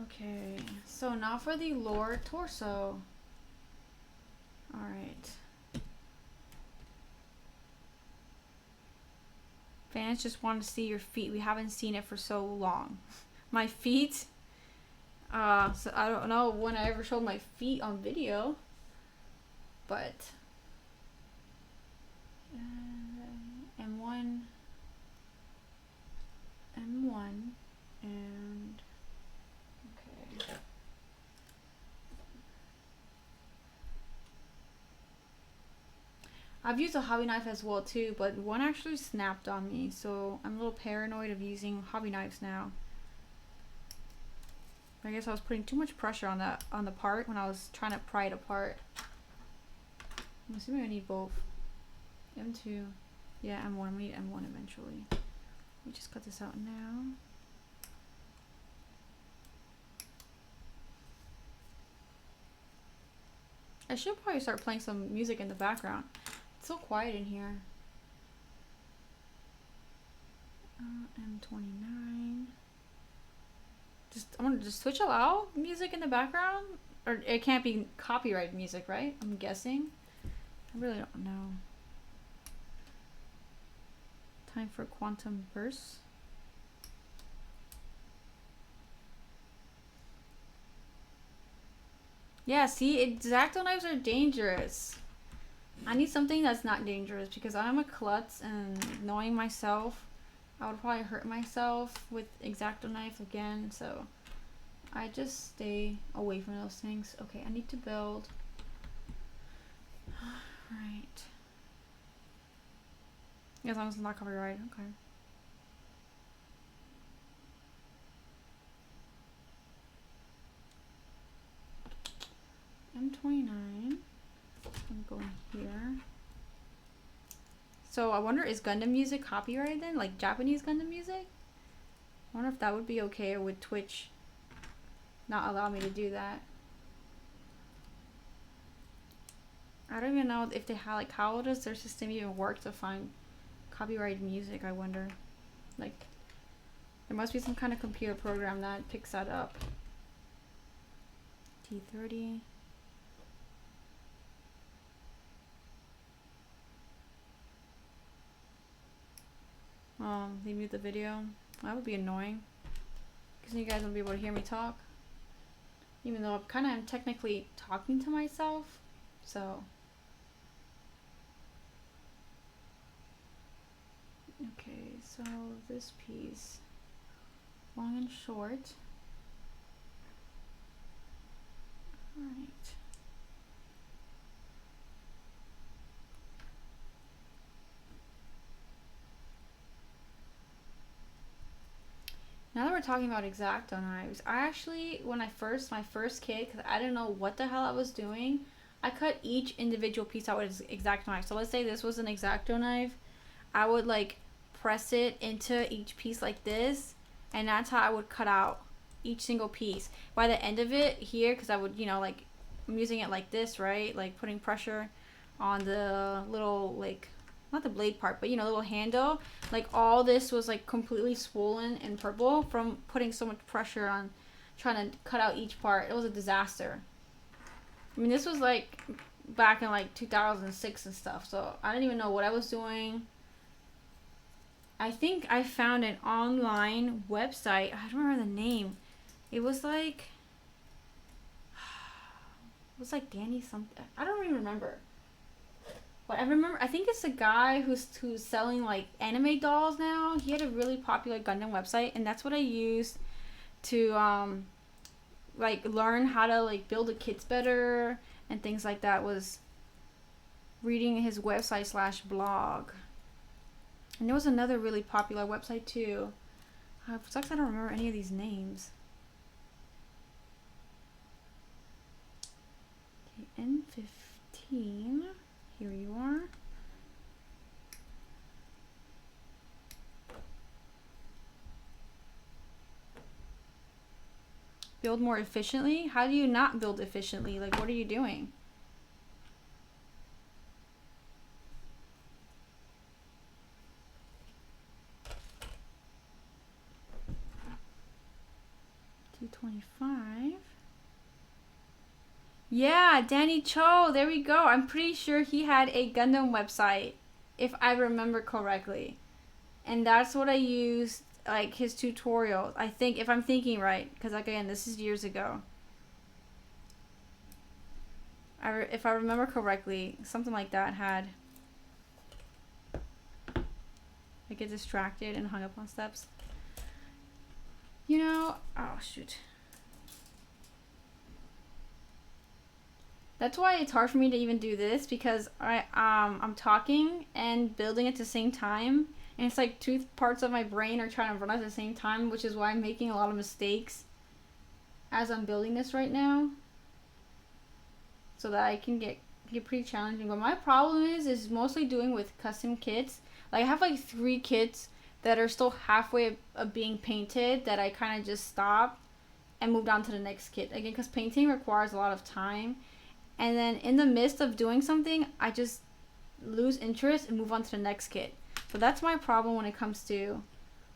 Okay, so now for the lower torso. All right. Fans just want to see your feet. We haven't seen it for so long. My feet. So I don't know when I ever showed my feet on video, but M1. I've used a hobby knife as well too, but one actually snapped on me, so I'm a little paranoid of using hobby knives now. I guess I was putting too much pressure on the part when I was trying to pry it apart. I'm assuming I need both. M2. Yeah, M1. We need M1 eventually. Let me just cut this out now. I should probably start playing some music in the background. It's so quiet in here. M29. I'm gonna just Twitch allow music in the background? Or it can't be copyright music, right? I'm guessing. I really don't know. Time for quantum bursts. Yeah, see, X-Acto knives are dangerous. I need something that's not dangerous because I'm a klutz, and knowing myself, I would probably hurt myself with X-Acto knife again, so I just stay away from those things. Okay, I need to build. Right. As long as it's not copyright, okay. M29. I'm going here. So I wonder, is Gundam music copyrighted then? Like Japanese Gundam music? I wonder if that would be okay, or would Twitch not allow me to do that? I don't even know if they have, like, how does their system even work to find copyrighted music, I wonder. Like, there must be some kind of computer program that picks that up. T30. They mute the video. That would be annoying. Because you guys won't be able to hear me talk. Even though I'm technically talking to myself. So. Okay, so this piece. Long and short. Alright. Now that we're talking about X-Acto knives, I actually, when my first kit, because I didn't know what the hell I was doing, I cut each individual piece out with X-Acto knife. So let's say this was an X-Acto knife, I would like press it into each piece like this, and that's how I would cut out each single piece. By the end of it here, because I would, you know, like, I'm using it like this, right? Like putting pressure on the little, like, not the blade part, but you know, the little handle. Like all this was like completely swollen and purple from putting so much pressure on trying to cut out each part. It was a disaster. I mean, this was like back in like 2006 and stuff, so I didn't even know what I was doing. I think I found an online website. I don't remember the name. It was like Danny something. I don't even remember. But I remember, I think it's a guy who's selling like anime dolls now. He had a really popular Gundam website, and that's what I used to like learn how to like build the kits better and things like that, was reading his website / blog. And there was another really popular website too. It sucks I don't remember any of these names. Okay, N15. Here you are. Build more efficiently? How do you not build efficiently? Like, what are you doing? $225. Yeah, Danny Cho, there we go. I'm pretty sure he had a Gundam website, if I remember correctly. And that's what I used, like, his tutorials. I think, if I'm thinking right, because, like, again, this is years ago. If I remember correctly, something like that had... I get distracted and hung up on steps. You know, oh, shoot. That's why it's hard for me to even do this, because I'm talking and building at the same time, and it's like two parts of my brain are trying to run at the same time, which is why I'm making a lot of mistakes as I'm building this right now, so that I can get pretty challenging. But my problem is mostly doing with custom kits. Like I have like 3 kits that are still halfway of being painted that I kind of just stopped and moved on to the next kit again, because painting requires a lot of time. And then in the midst of doing something, I just lose interest and move on to the next kit. So that's my problem when it comes to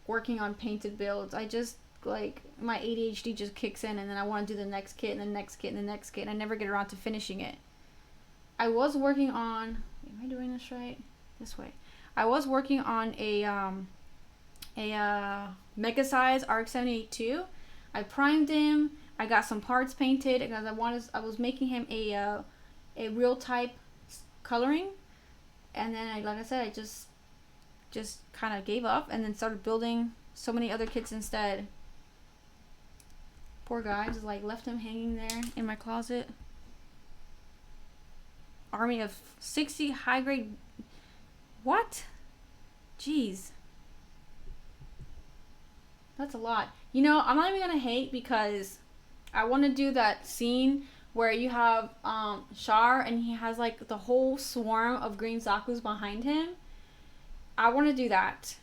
working on painted builds. I just, like, my ADHD just kicks in, and then I want to do the next kit and the next kit and the next kit, and I never get around to finishing it. I was working on, am I doing this right? This way. I was working on a mega size RX-78 I primed him. I got some parts painted because I was making him a real type coloring, and then like I said, I just kind of gave up and then started building so many other kits instead. Poor guy, just like left him hanging there in my closet. Army of 60 high grade. What? Jeez. That's a lot. You know, I'm not even gonna hate, because I want to do that scene where you have Char and he has like the whole swarm of green Zakus behind him. I want to do that,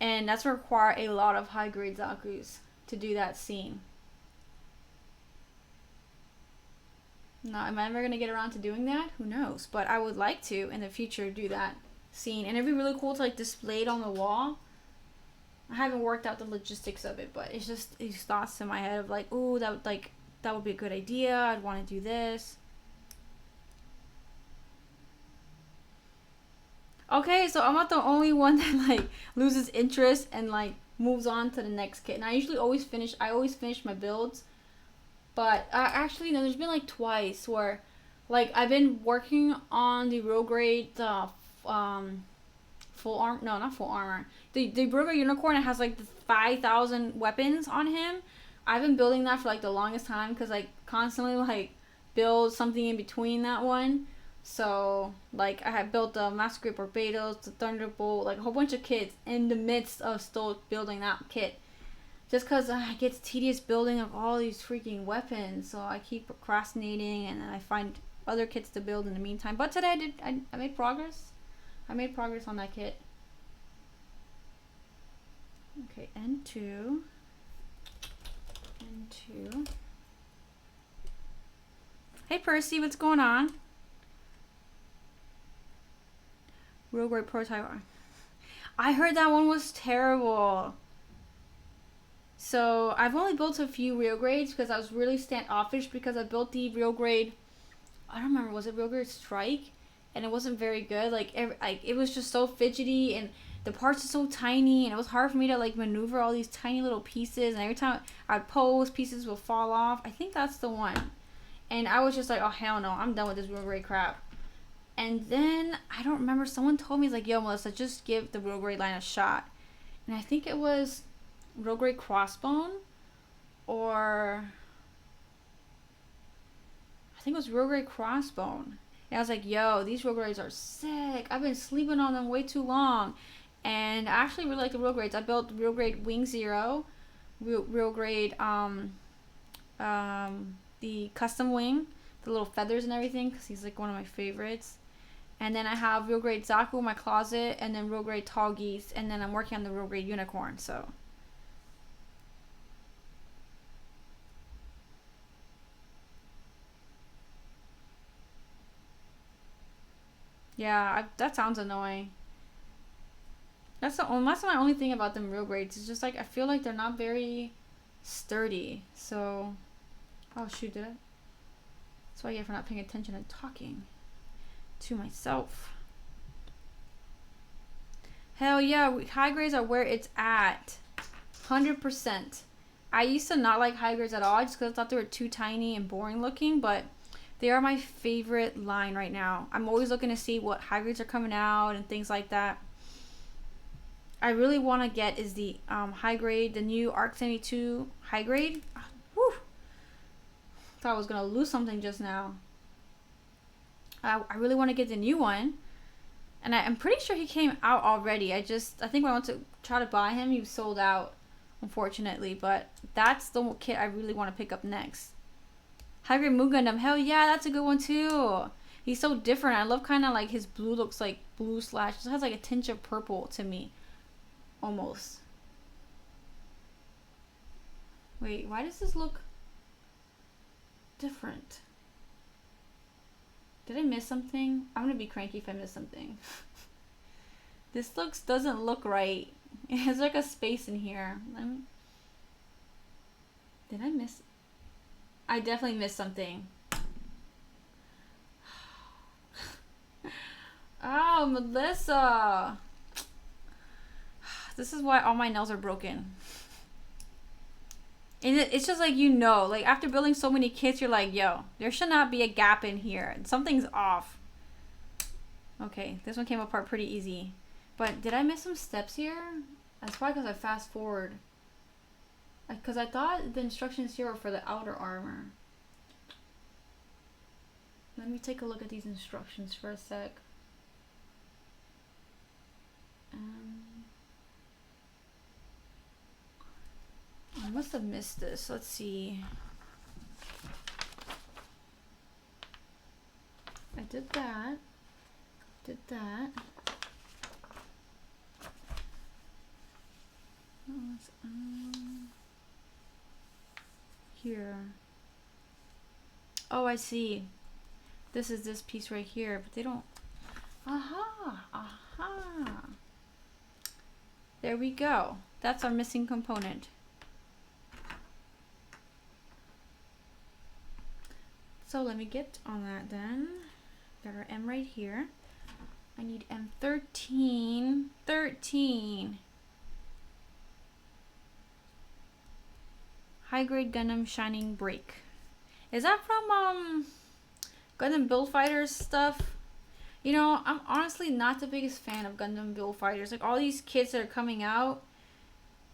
and that's going to require a lot of high grade Zakus to do that scene. Now, am I ever going to get around to doing that? Who knows? But I would like to in the future do that scene, and it'd be really cool to like display it on the wall. I haven't worked out the logistics of it, but it's just these thoughts in my head of like, ooh, that would be a good idea. I'd want to do this. Okay, so I'm not the only one that like loses interest and like moves on to the next kit. And I usually always finish my builds. But actually, no, there's been like twice where like I've been working on the real grade full armor. No, not full armor. The Burger Unicorn, it has like the 5,000 weapons on him. I've been building that for like the longest time, because like constantly like build something in between that one. So like I had built the Master Grade Barbados, the Thunderbolt, like a whole bunch of kits in the midst of still building that kit. Just because it gets tedious building of all these freaking weapons, so I keep procrastinating, and then I find other kits to build in the meantime. But today I made progress. I made progress on that kit. Okay, N2. Hey Percy, what's going on? Real great prototype. I heard that one was terrible. So I've only built a few real grades because I was really standoffish, because I built the real grade, I don't remember, was it real grade Strike? And it wasn't very good. Like it was just so fidgety, and the parts are so tiny, and it was hard for me to like maneuver all these tiny little pieces, and every time I'd pose, pieces would fall off. I think that's the one. And I was just like, oh hell no, I'm done with this real grade crap. And then I don't remember, someone told me, like, yo Melissa, just give the real grade line a shot. And I think it was real grade Crossbone, or I think it was real grade Crossbone. And I was like, yo, these real grades are sick. I've been sleeping on them way too long. And I actually really like the real grades. I built real grade Wing Zero, real grade the custom wing, the little feathers and everything, because he's like one of my favorites. And then I have real grade Zaku in my closet, and then real grade Tall Geese, and then I'm working on the real grade Unicorn. So yeah, that sounds annoying. That's my only thing about them real grades. It's just like I feel like they're not very sturdy. So, oh shoot, did I? That's what I get for not paying attention and talking to myself. Hell yeah, high grades are where it's at. 100%. I used to not like high grades at all, just because I thought they were too tiny and boring looking, but they are my favorite line right now. I'm always looking to see what high grades are coming out and things like that. I really want to get is the high grade, the new RX-72 high grade. Whew. Thought I was going to lose something just now. I really want to get the new one. And I'm pretty sure he came out already. I think when I went to try to buy him, he was sold out, unfortunately. But that's the kit I really want to pick up next. Hybrid Moon Gundam. Hell yeah, that's a good one too. He's so different. I love kind of like his blue looks like blue slash. It has like a tinge of purple to me. Almost. Wait, why does this look different? Did I miss something? I'm gonna be cranky if I miss something. This doesn't look right. It has like a space in here. Did I miss? I definitely missed something. Oh, Melissa. This is why all my nails are broken. And it's just like, like after building so many kits, you're like, yo, there should not be a gap in here. Something's off. Okay, this one came apart pretty easy. But did I miss some steps here? That's probably because I fast forward. Because I thought the instructions here were for the outer armor. Let me take a look at these instructions for a sec. I must have missed this. Let's see. I did that. Did that. Here. Oh, I see. This is this piece right here, but they don't. Aha! Aha! There we go. That's our missing component. So let me get on that then. Got our M right here. I need M13. 13. High grade Gundam Shining Break. Is that from Gundam Build Fighters stuff? You know, I'm honestly not the biggest fan of Gundam Build Fighters. Like all these kits that are coming out,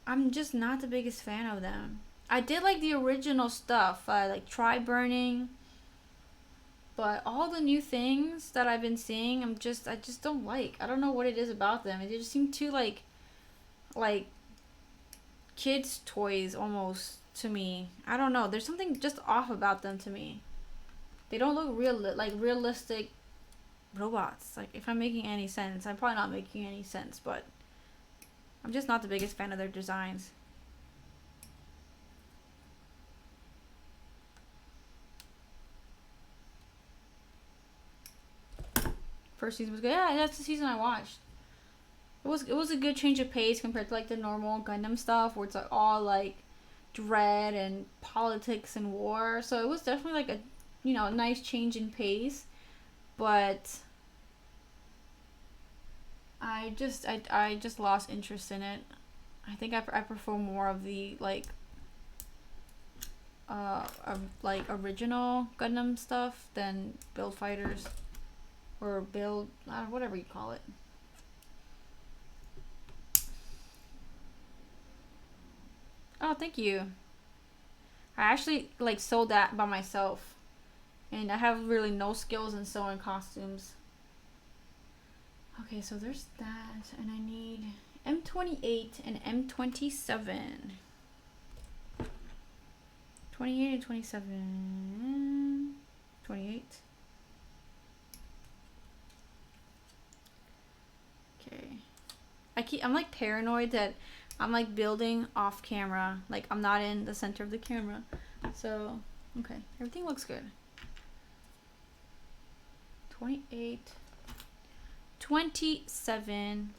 I'm just not the biggest fan of them. I did like the original stuff, like Try Burning. But all the new things that I've been seeing, I just don't like. I don't know what it is about them. They just seem too like kids' toys almost to me. I don't know. There's something just off about them to me. They don't look realistic robots. Like if I'm making any sense, I'm probably not making any sense, but I'm just not the biggest fan of their designs. First season was good. Yeah, that's the season I watched. It was a good change of pace compared to like the normal Gundam stuff where it's like all like dread and politics and war. So it was definitely like a nice change in pace. But I just lost interest in it. I think I prefer more of the like original Gundam stuff than Build Fighters. Or build, whatever you call it. Oh, thank you. I actually like sewed that by myself. And I have really no skills in sewing costumes. Okay, so there's that. And I need M28 and M27. 28 and 27. 28. Okay. I'm like paranoid that I'm like building off camera. Like I'm not in the center of the camera. So, okay. Everything looks good. 28. 27.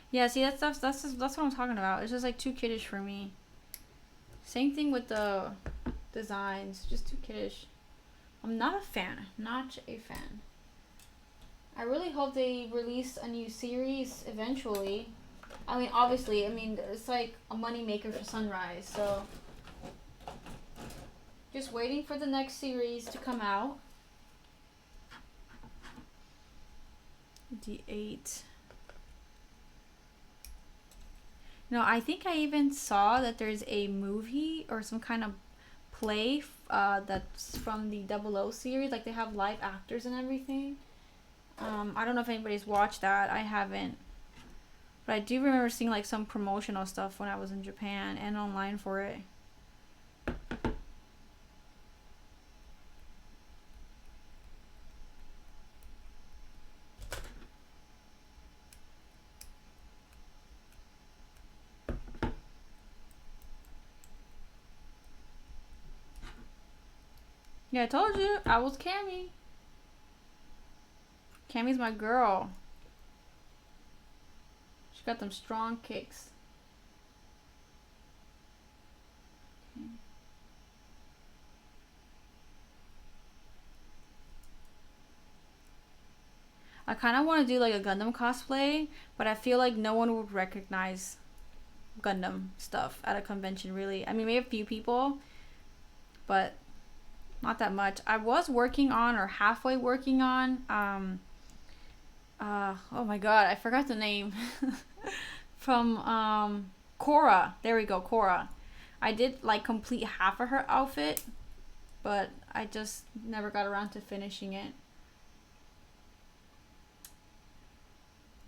Yeah, see that's what I'm talking about. It's just like too kiddish for me. Same thing with the designs. Just too kiddish. I'm not a fan. Not a fan. I really hope they release a new series eventually. I mean, obviously, it's like a moneymaker for Sunrise, so just waiting for the next series to come out. D8. No, I think I even saw that there's a movie or some kind of clay that's from the 00 series. Like they have live actors and everything. I don't know if anybody's watched that. I haven't. But I do remember seeing like some promotional stuff when I was in Japan and online for it. Yeah, I told you. I was Cammy. Cammy's my girl. She got them strong kicks. Okay. I kind of want to do like a Gundam cosplay, but I feel like no one would recognize Gundam stuff at a convention, really. I mean, maybe a few people, but not that much. I was working on, or halfway working on, oh my god, I forgot the name. From, Korra. There we go, Korra. I did, like, complete half of her outfit, but I just never got around to finishing it.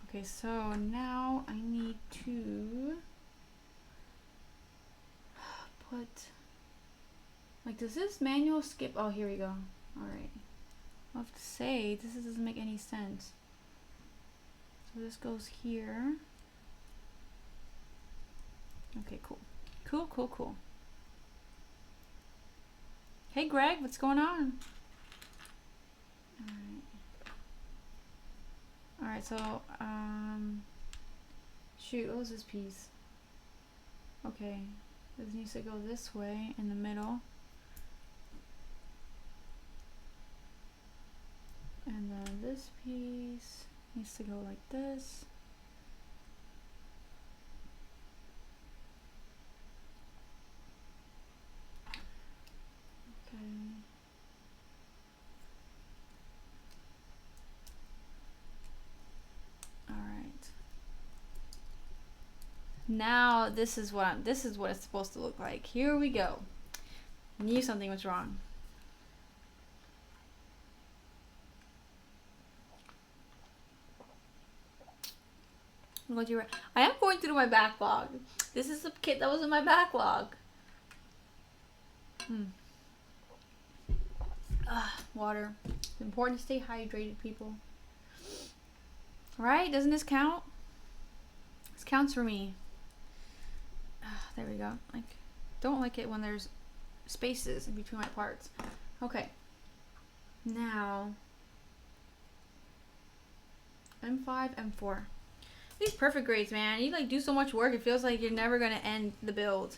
Okay, so now I need to put, like, does this manual skip? Oh, here we go. Alright. I'll have to say, this doesn't make any sense. So this goes here. Okay, cool. Cool. Hey, Greg, what's going on? Alright, so, shoot, what was this piece? Okay, this needs to go this way in the middle. And then this piece needs to go like this. Okay. All right. Now this is what it's supposed to look like. Here we go. Knew something was wrong. I am going through my backlog. This is the kit that was in my backlog. Water. It's important to stay hydrated, people. Right? Doesn't this count? This counts for me. There we go. Like, don't like it when there's spaces in between my parts. Okay. Now, M5, M4. These perfect grades, man. You like do so much work, it feels like you're never gonna end the build,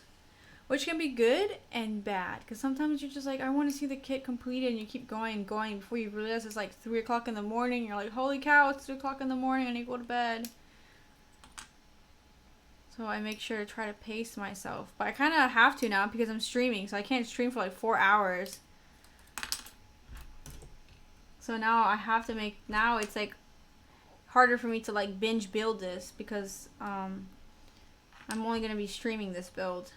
which can be good and bad. Because sometimes you're just like, I want to see the kit completed, and you keep going before you realize it's like 3 o'clock in the morning. You're like, holy cow, it's 3 o'clock in the morning. I need to go to bed. So I make sure to try to pace myself, but I kind of have to now because I'm streaming, so I can't stream for like 4 hours. So now I have to make. Now it's like harder for me to like binge build this because I'm only gonna be streaming this build.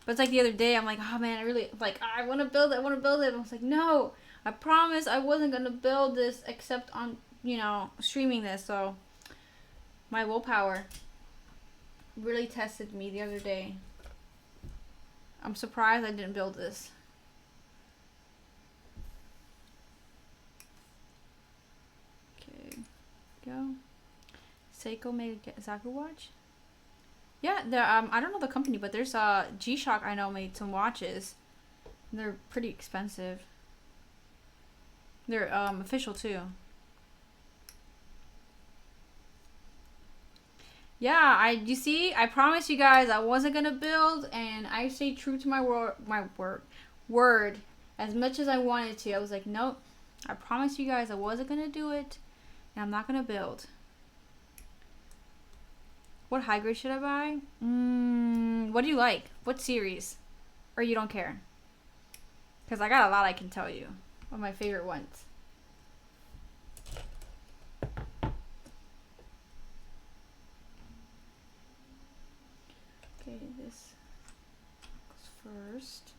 But it's like the other day, I'm like, oh man, I really like, I want to build it. And I was like, no, I promise I wasn't gonna build this except on, you know, streaming this. So my willpower really tested me the other day. I'm surprised I didn't build this. Okay. Go. Seiko made a Zaku watch. Yeah, I don't know the company, but there's G-Shock I know made some watches. They're pretty expensive. They're official too. Yeah, you see, I promised you guys I wasn't gonna build, and I stayed true to my word as much as I wanted to. I was like, nope, I promised you guys I wasn't gonna do it, and I'm not gonna build. What high grade should I buy? What do you like? What series? Or you don't care? Because I got a lot I can tell you. One of my favorite ones. Okay, this goes first.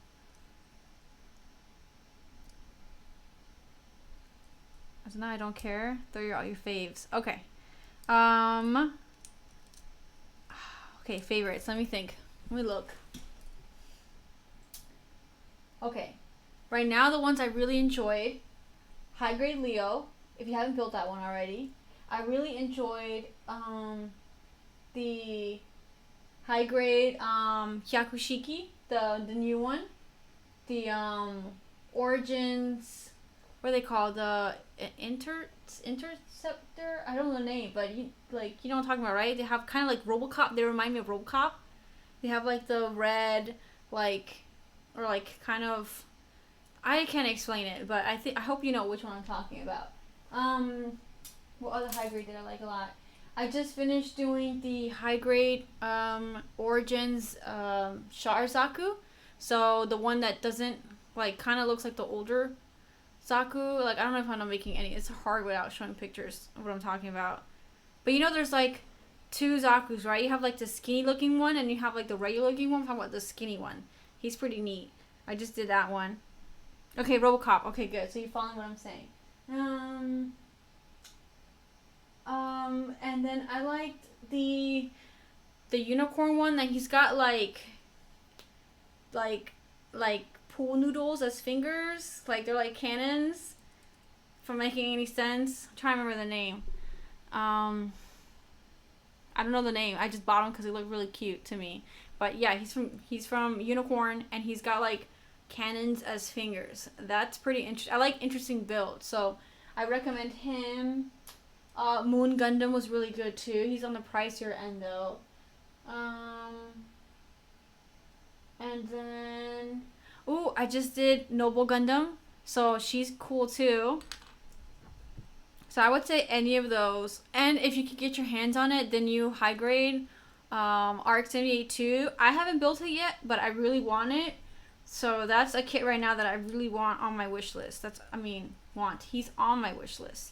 So now I don't care. They're all your faves. Okay. Um. Okay, favorites. Let me think. Let me look. Okay. Right now, the ones I really enjoyed: High Grade Leo. If you haven't built that one already, I really enjoyed the High Grade Hyakushiki, the new one, the Origins. What are they called? The Interceptor. I don't know the name, but you know what I'm talking about, right? They have kind of like RoboCop. They remind me of RoboCop. They have like the red, or kind of. I can't explain it, but I hope you know which one I'm talking about. What other high grade did I like a lot? I just finished doing the high grade Origins Sharazaku. So the one that doesn't kind of looks like the older Zaku. I don't know if I'm making any. It's hard without showing pictures of what I'm talking about. But there's two Zakus, right? You have the skinny looking one and you have the regular looking one. I'm talking about the skinny one. He's pretty neat. I just did that one. Okay, RoboCop. Okay, good. So you're following what I'm saying. And then I liked the unicorn one that he's got like pool noodles as fingers. They're like cannons. If I'm making any sense. I'm trying to remember the name. I don't know the name. I just bought him because he looked really cute to me. But yeah, he's from Unicorn and he's got cannons as fingers. That's pretty interesting. I like interesting builds, so I recommend him. Moon Gundam was really good too. He's on the pricier end though. And then I just did Noble Gundam, so she's cool too. So I would say any of those, and if you could get your hands on it, the new high grade RX-78-2. I haven't built it yet, but I really want it. So that's a kit right now that I really want on my wish list. He's on my wish list.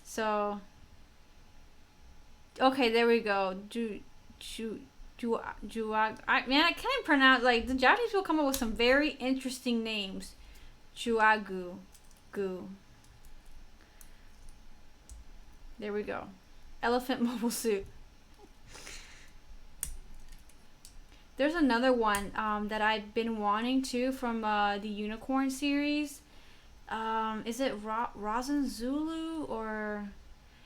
So, okay, there we go. I can't pronounce, the Japanese people come up with some very interesting names. Juagu. There we go. Elephant mobile suit. There's another one that I've been wanting to from the Unicorn series. Is it Rosin Zulu or...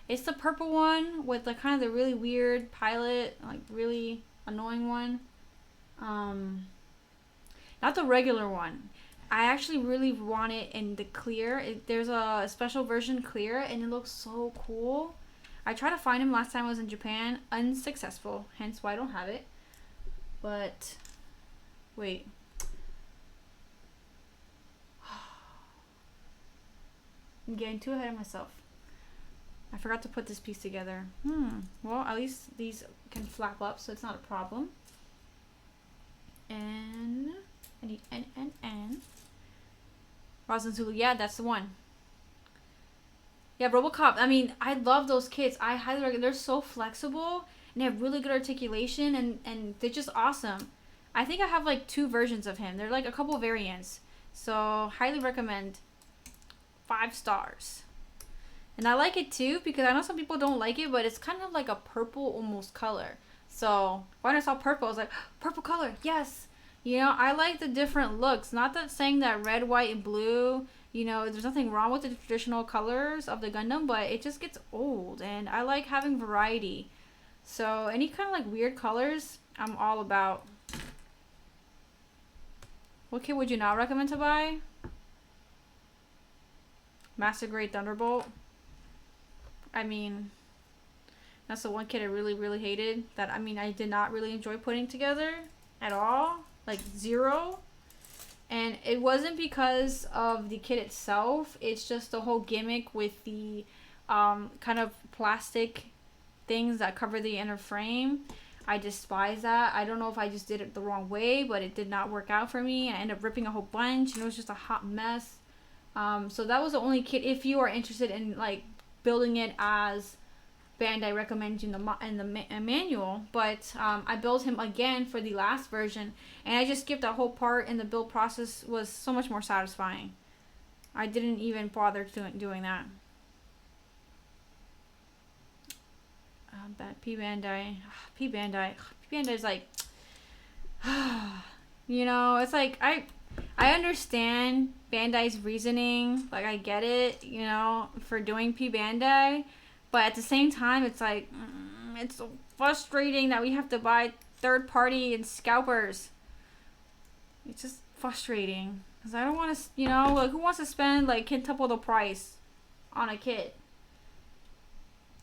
It's the purple one with kind of the really weird pilot, really annoying one. Not the regular one. I actually really want it in the clear. There's a special version clear and it looks so cool. I tried to find him last time I was in Japan. Unsuccessful. Hence why I don't have it. But, wait. I'm getting too ahead of myself. I forgot to put this piece together. Well, at least these can flap up, so it's not a problem. And I need N. Rosin Zulu. Yeah, that's the one. Yeah, RoboCop. I love those kits. I highly recommend. They're so flexible. And they have really good articulation, and they're just awesome. I think I have 2 versions of him. They're a couple variants. So, highly recommend. 5 stars. And I like it too because I know some people don't like it, but it's kind of like a purple almost color. So, when I saw purple, I was like, purple color, yes! I like the different looks. Not that saying that red, white, and blue, there's nothing wrong with the traditional colors of the Gundam, but it just gets old. And I like having variety. So any kind of weird colors, I'm all about. What kit would you not recommend to buy? Master Grade Thunderbolt. That's the one kit I really, really hated. That I did not really enjoy putting together at all. 0. And it wasn't because of the kit itself. It's just the whole gimmick with the kind of plastic things that cover the inner frame. I despise that. I don't know if I just did it the wrong way, but it did not work out for me. I ended up ripping a whole bunch and it was just a hot mess. So that was the only kit. If you are interested in building it as Bandai recommends you in the manual, but I built him again for the last version and I just skipped that whole part and the build process was so much more satisfying. I didn't even bother doing that. That P Bandai. P Bandai. P Bandai's like, you know, it's like I understand Bandai's reasoning. Like I get it, you know, for doing P Bandai, but at the same time, it's like it's so frustrating that we have to buy third party and scalpers. It's just frustrating because I don't want to, you know, like who wants to spend like quintuple the price on a kit?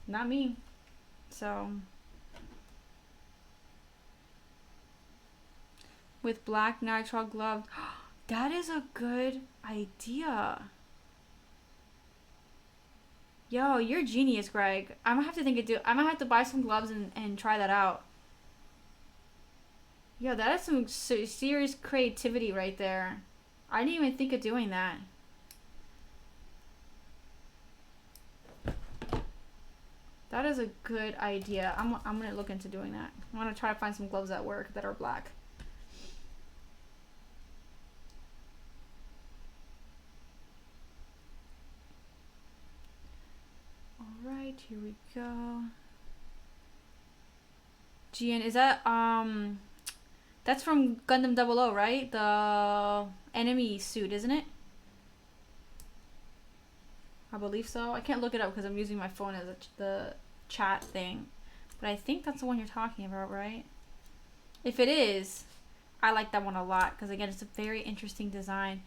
Not me. So with black nitrile gloves, that is a good idea. Yo, you're genius, Greg. I'm gonna have to think it through. I'm gonna have to buy some gloves and try that out. Yo, that is some serious creativity right there. I didn't even think of doing that. That is a good idea. I'm gonna look into doing that. I'm gonna try to find some gloves at work that are black. Alright, here we go. GN, is that that's from Gundam 00, right? The enemy suit, isn't it? I believe so. I can't look it up because I'm using my phone as the chat thing. But I think that's the one you're talking about, right? If it is, I like that one a lot because again, it's a very interesting design.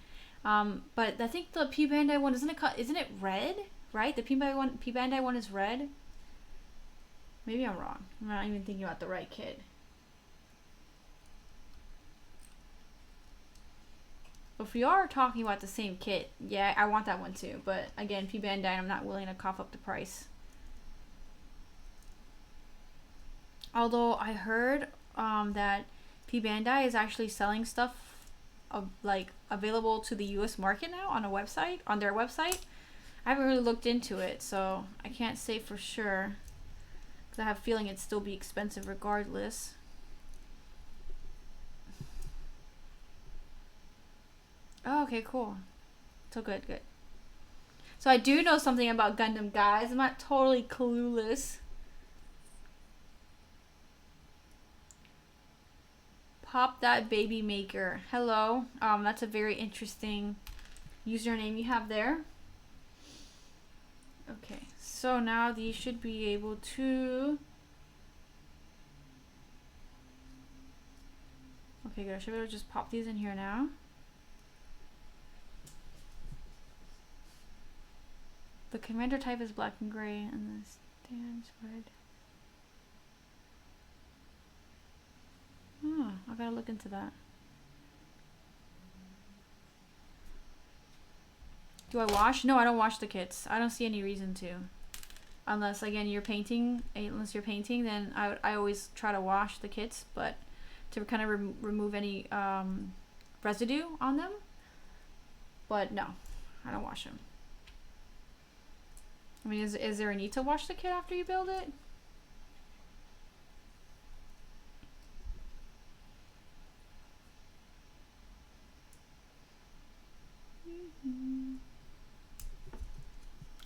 But I think the P Bandai one isn't it red? Right? The P Bandai one is red. Maybe I'm wrong. I'm not even thinking about the right kit. If we are talking about the same kit, yeah, I want that one too. But again, P Bandai, I'm not willing to cough up the price. Although I heard that P Bandai is actually selling stuff like available to the U.S. market now on their website. I haven't really looked into it, so I can't say for sure. Because I have a feeling it'd still be expensive regardless. Oh, okay, cool. So good. So I do know something about Gundam, guys. I'm not totally clueless. Pop that baby maker. Hello. That's a very interesting username you have there. Okay, so now these should be able to... Okay, good. I should be able to just pop these in here now. The commander type is black and gray, and the stands red. Oh, I gotta look into that. Do I wash? No, I don't wash the kits. I don't see any reason to. Unless, again, you're painting. Unless you're painting, then I always try to wash the kits, but to kind of remove any residue on them. But no, I don't wash them. I mean, is there a need to wash the kit after you build it?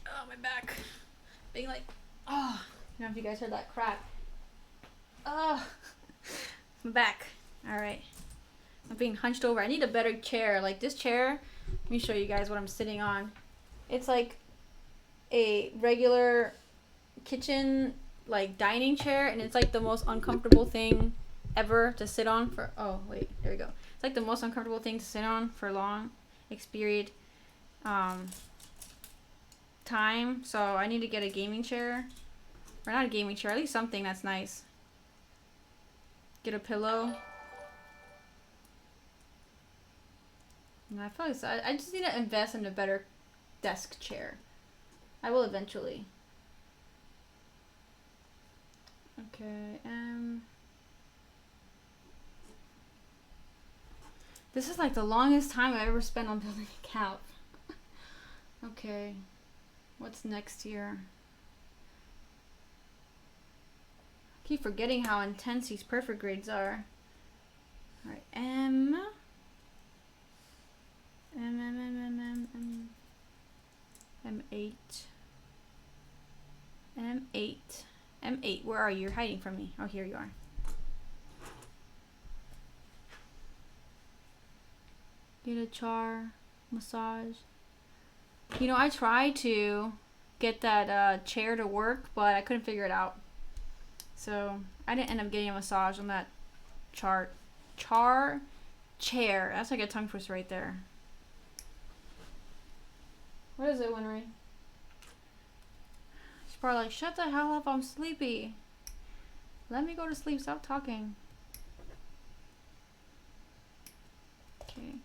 Oh, my back. Being like, oh, I don't know if you guys heard that crack. Oh, my back. All right. I'm being hunched over. I need a better chair. Like this chair, let me show you guys what I'm sitting on. It's like a regular kitchen, like dining chair, and it's like the most uncomfortable thing ever to sit on for, oh, wait, there we go. It's like the most uncomfortable thing to sit on for long period time. So I need to get a gaming chair, or not a gaming chair, at least something that's nice. Get a pillow. And I feel like I just need to invest in a better desk chair. I will eventually. Okay, this is like the longest time I ever spent on building a couch. Okay, what's next here? I keep forgetting how intense these perfect grades are. Alright, M. M8. M8. M8, where are you? You're hiding from me. Oh, here you are. Get a char massage. You know, I tried to get that chair to work, but I couldn't figure it out. So I didn't end up getting a massage on that char chair. That's like a tongue twister right there. What is it, Winry? She's probably like, shut the hell up, I'm sleepy. Let me go to sleep, stop talking. Okay.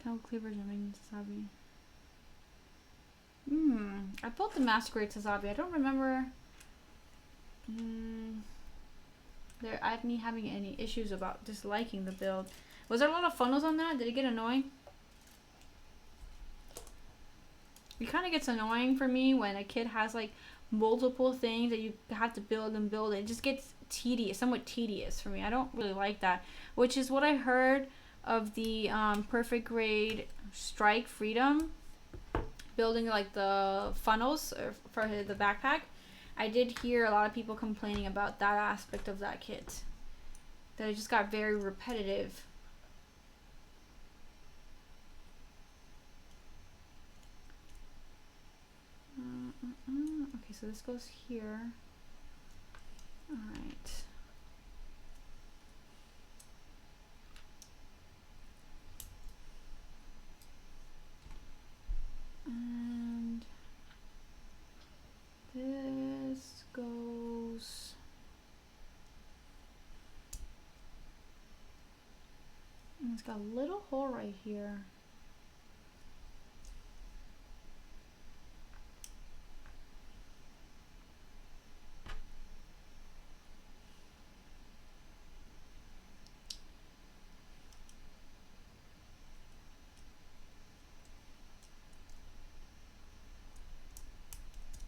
Tell cleavers are making Sasabi. I built the Masquerade Sasabi. I don't remember me having any issues about disliking the build. Was there a lot of funnels on that? Did it get annoying? It kind of gets annoying for me when a kid has like multiple things that you have to build and build. It just gets tedious, somewhat tedious for me. I don't really like that, which is what I heard of the Perfect Grade Strike Freedom, building like the funnels for the backpack. I did hear a lot of people complaining about that aspect of that kit, that it just got very repetitive. Okay, so this goes here. All right. And this goes and it's got a little hole right here.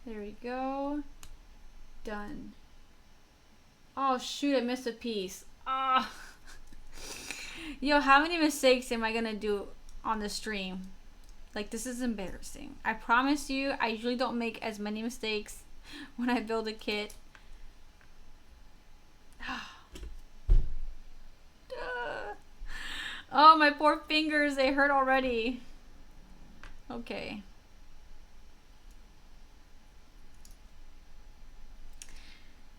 There we go. Done. Oh shoot, I missed a piece. Ah. Yo, how many mistakes am I gonna do on the stream? Like, this is embarrassing. I promise you, I usually don't make as many mistakes when I build a kit. Oh, my poor fingers, they hurt already. Okay.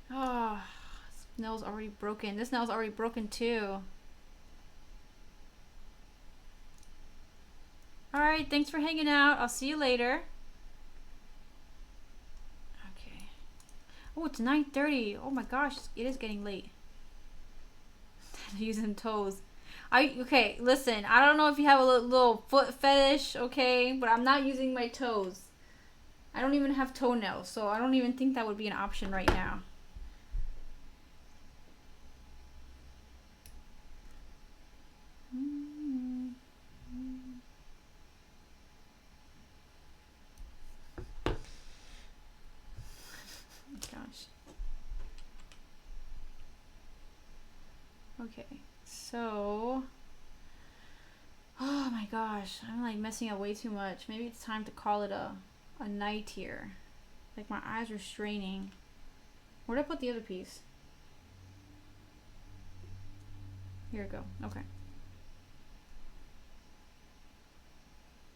Oh, this nail's already broken. This nail's already broken too. Alright, thanks for hanging out. I'll see you later. Okay. Oh, it's 9:30. Oh my gosh, it is getting late. Using toes. Okay, listen, I don't know if you have a little foot fetish, okay, but I'm not using my toes. I don't even have toenails, so I don't even think that would be an option right now. Okay, so, oh my gosh, I'm like messing up way too much. Maybe it's time to call it a night here. Like, my eyes are straining. Where'd I put the other piece? Here we go. Okay.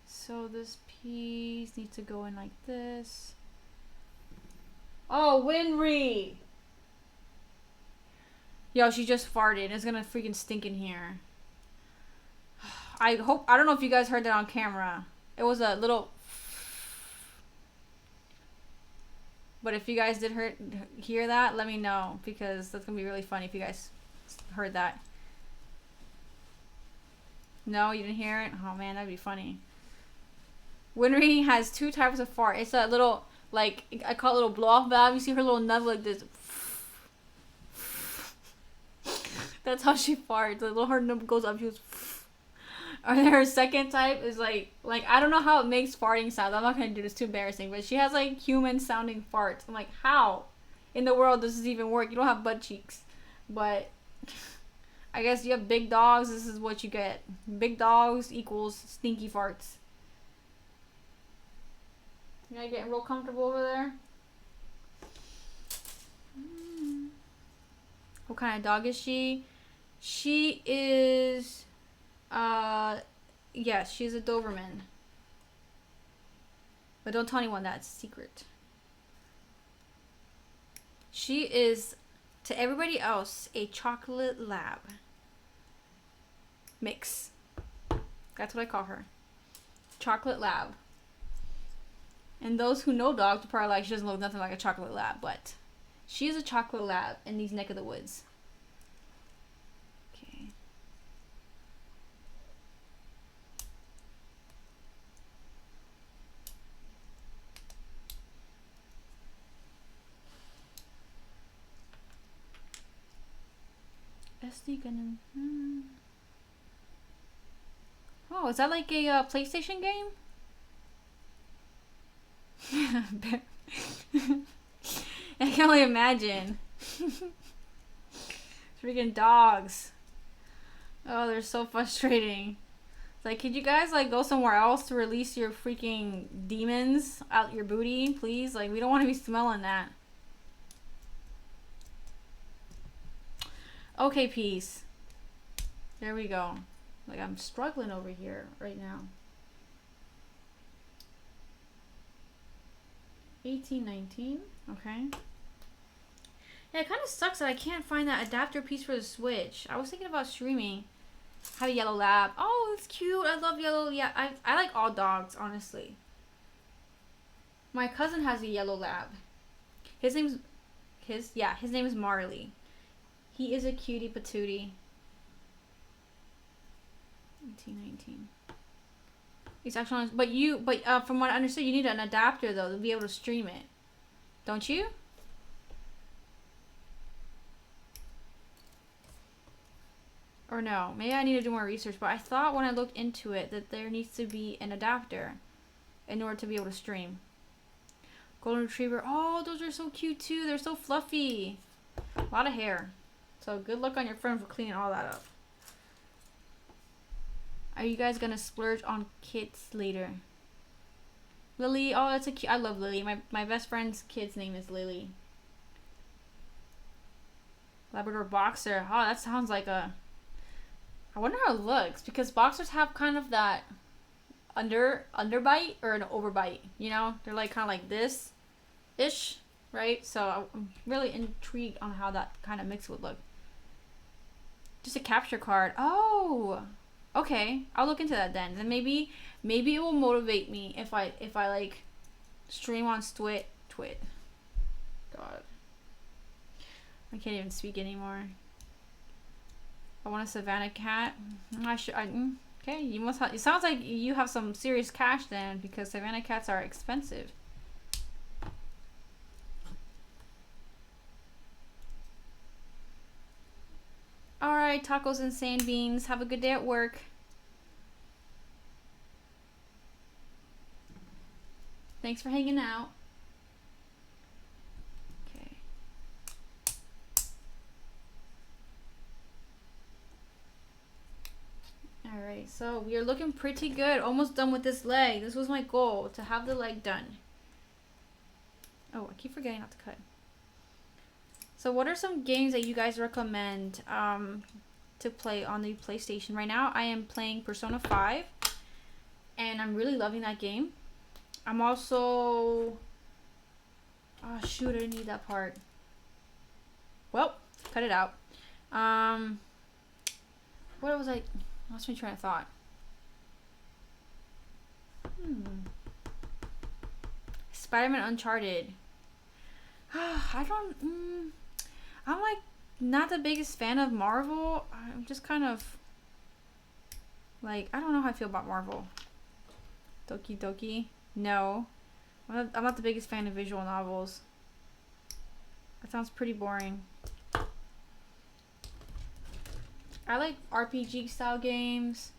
So this piece needs to go in like this. Oh, Winry! Yo, she just farted. It's gonna freaking stink in here. I don't know if you guys heard that on camera. It was a little... But if you guys did hear that, let me know, because that's gonna be really funny if you guys heard that. No, you didn't hear it? Oh man, that'd be funny. Winry has two types of fart. It's a little, like, I call it a little blow-off valve. You see her little nub like this. That's how she farts. The little her nub goes up. She goes. Or then her second type is like I don't know how it makes farting sounds. I'm not gonna do this. Too embarrassing. But she has like human sounding farts. I'm like, how in the world does this even work? You don't have butt cheeks. But I guess you have big dogs, this is what you get. Big dogs equals stinky farts. You guys getting real comfortable over there? What kind of dog is she? She is, yes, she's a Doberman. But don't tell anyone that's a secret. She is, to everybody else, a chocolate lab mix. That's what I call her. Chocolate lab. And those who know dogs are probably like, she doesn't look nothing like a chocolate lab, but she is a chocolate lab in these neck of the woods. Okay. SD gonna. Oh, is that like a PlayStation game? I can only imagine. Freaking dogs. Oh, they're so frustrating. It's like, could you guys like go somewhere else to release your freaking demons out your booty, please? Like, we don't want to be smelling that. Okay, peace. There we go. Like, I'm struggling over here right now. 1819. Okay. Yeah, it kind of sucks that I can't find that adapter piece for the Switch. I was thinking about streaming. Have a yellow lab. Oh, it's cute. I love yellow. Yeah, I like all dogs, honestly. My cousin has a yellow lab. His name is Marley. He is a cutie patootie. 1819. It's actually, but from what I understood, you need an adapter though to be able to stream it, don't you? Or no? Maybe I need to do more research. But I thought when I looked into it that there needs to be an adapter in order to be able to stream. Golden Retriever. Oh, those are so cute too. They're so fluffy. A lot of hair. So good luck on your friend for cleaning all that up. Are you guys gonna splurge on kits later? Lily, oh, that's a cute. I love Lily. My best friend's kid's name is Lily. Labrador Boxer. Oh, that sounds like a. I wonder how it looks because boxers have kind of that underbite or an overbite. You know, they're like kind of like this, ish, right? So I'm really intrigued on how that kind of mix would look. Just a capture card. Oh. Okay, I'll look into that then. Then maybe it will motivate me if I like stream on Twit. God, I can't even speak anymore. I want a Savannah cat. Okay, you must have. It sounds like you have some serious cash then, because Savannah cats are expensive. Alright, tacos and sand beans. Have a good day at work. Thanks for hanging out. Okay. Alright, so we are looking pretty good. Almost done with this leg. This was my goal, to have the leg done. Oh, I keep forgetting not to cut. So what are some games that you guys recommend to play on the PlayStation? Right now, I am playing Persona 5, and I'm really loving that game. I'm also... Oh, shoot, I didn't need that part. Well, cut it out. What was I... Lost my train of thought. Spider-Man Uncharted. I don't... I'm like not the biggest fan of Marvel. I'm just kind of like, I don't know how I feel about Marvel. Doki Doki. No. I'm not the biggest fan of visual novels. That sounds pretty boring. I like RPG style games.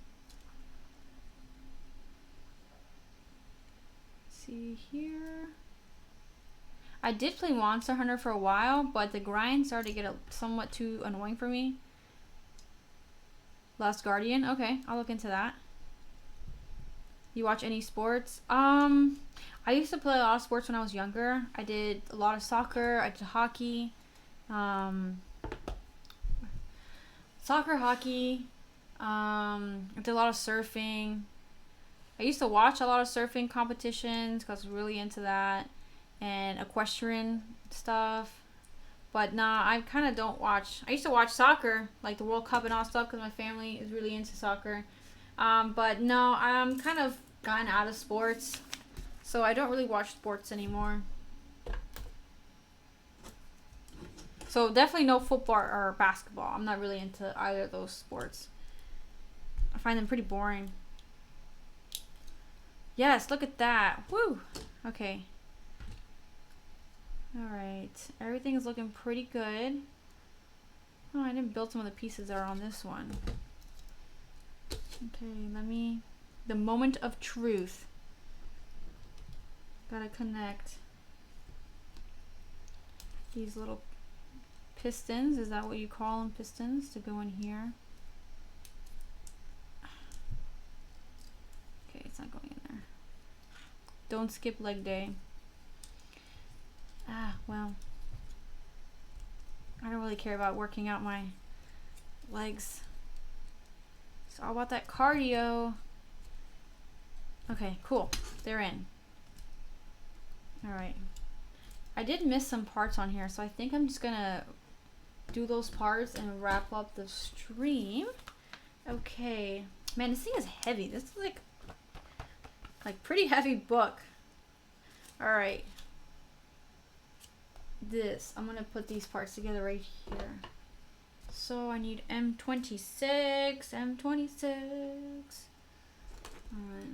Let's see here. I did play Monster Hunter for a while, but the grind started to get somewhat too annoying for me. Last Guardian. Okay, I'll look into that. You watch any sports? I used to play a lot of sports when I was younger. I did a lot of soccer. I did hockey. Soccer, hockey. I did a lot of surfing. I used to watch a lot of surfing competitions because I was really into that, and equestrian stuff. But nah, I kind of don't watch. I used to watch soccer, like the World Cup and all stuff, because my family is really into soccer. But no, I'm kind of gotten out of sports, so I don't really watch sports anymore. So definitely no football or basketball. I'm not really into either of those sports. I find them pretty boring. Yes, look at that. Woo! Okay. Alright. Everything is looking pretty good. Oh, I didn't build some of the pieces that are on this one. Okay, the moment of truth. Gotta connect these little pistons. Is that what you call them? Pistons to go in here. Okay, it's not going in there. Don't skip leg day. Well, I don't really care about working out my legs. It's all about that cardio. Okay, cool. They're in. Alright. I did miss some parts on here, so I think I'm just gonna do those parts and wrap up the stream. Okay. Man, this thing is heavy. This is like pretty heavy book. Alright. I'm gonna put these parts together right here. So I need M26. Alright.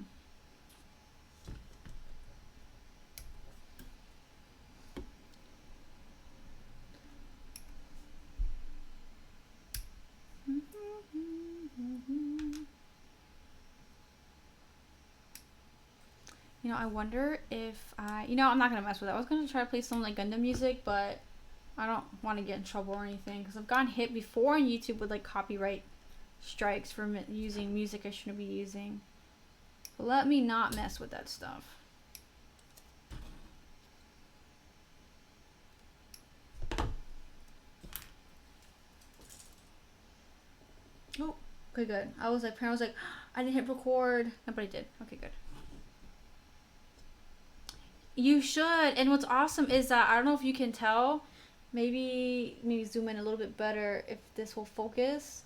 You know, I wonder if I'm not gonna mess with it. I was gonna try to play some like Gundam music, but I don't want to get in trouble or anything because I've gotten hit before on YouTube with like copyright strikes for using music I shouldn't be using. But let me not mess with that stuff. Oh, okay, good. I was like, I didn't hit record. Nobody did. Okay, good. You should. And what's awesome is that I don't know if you can tell. Maybe zoom in a little bit better if this will focus.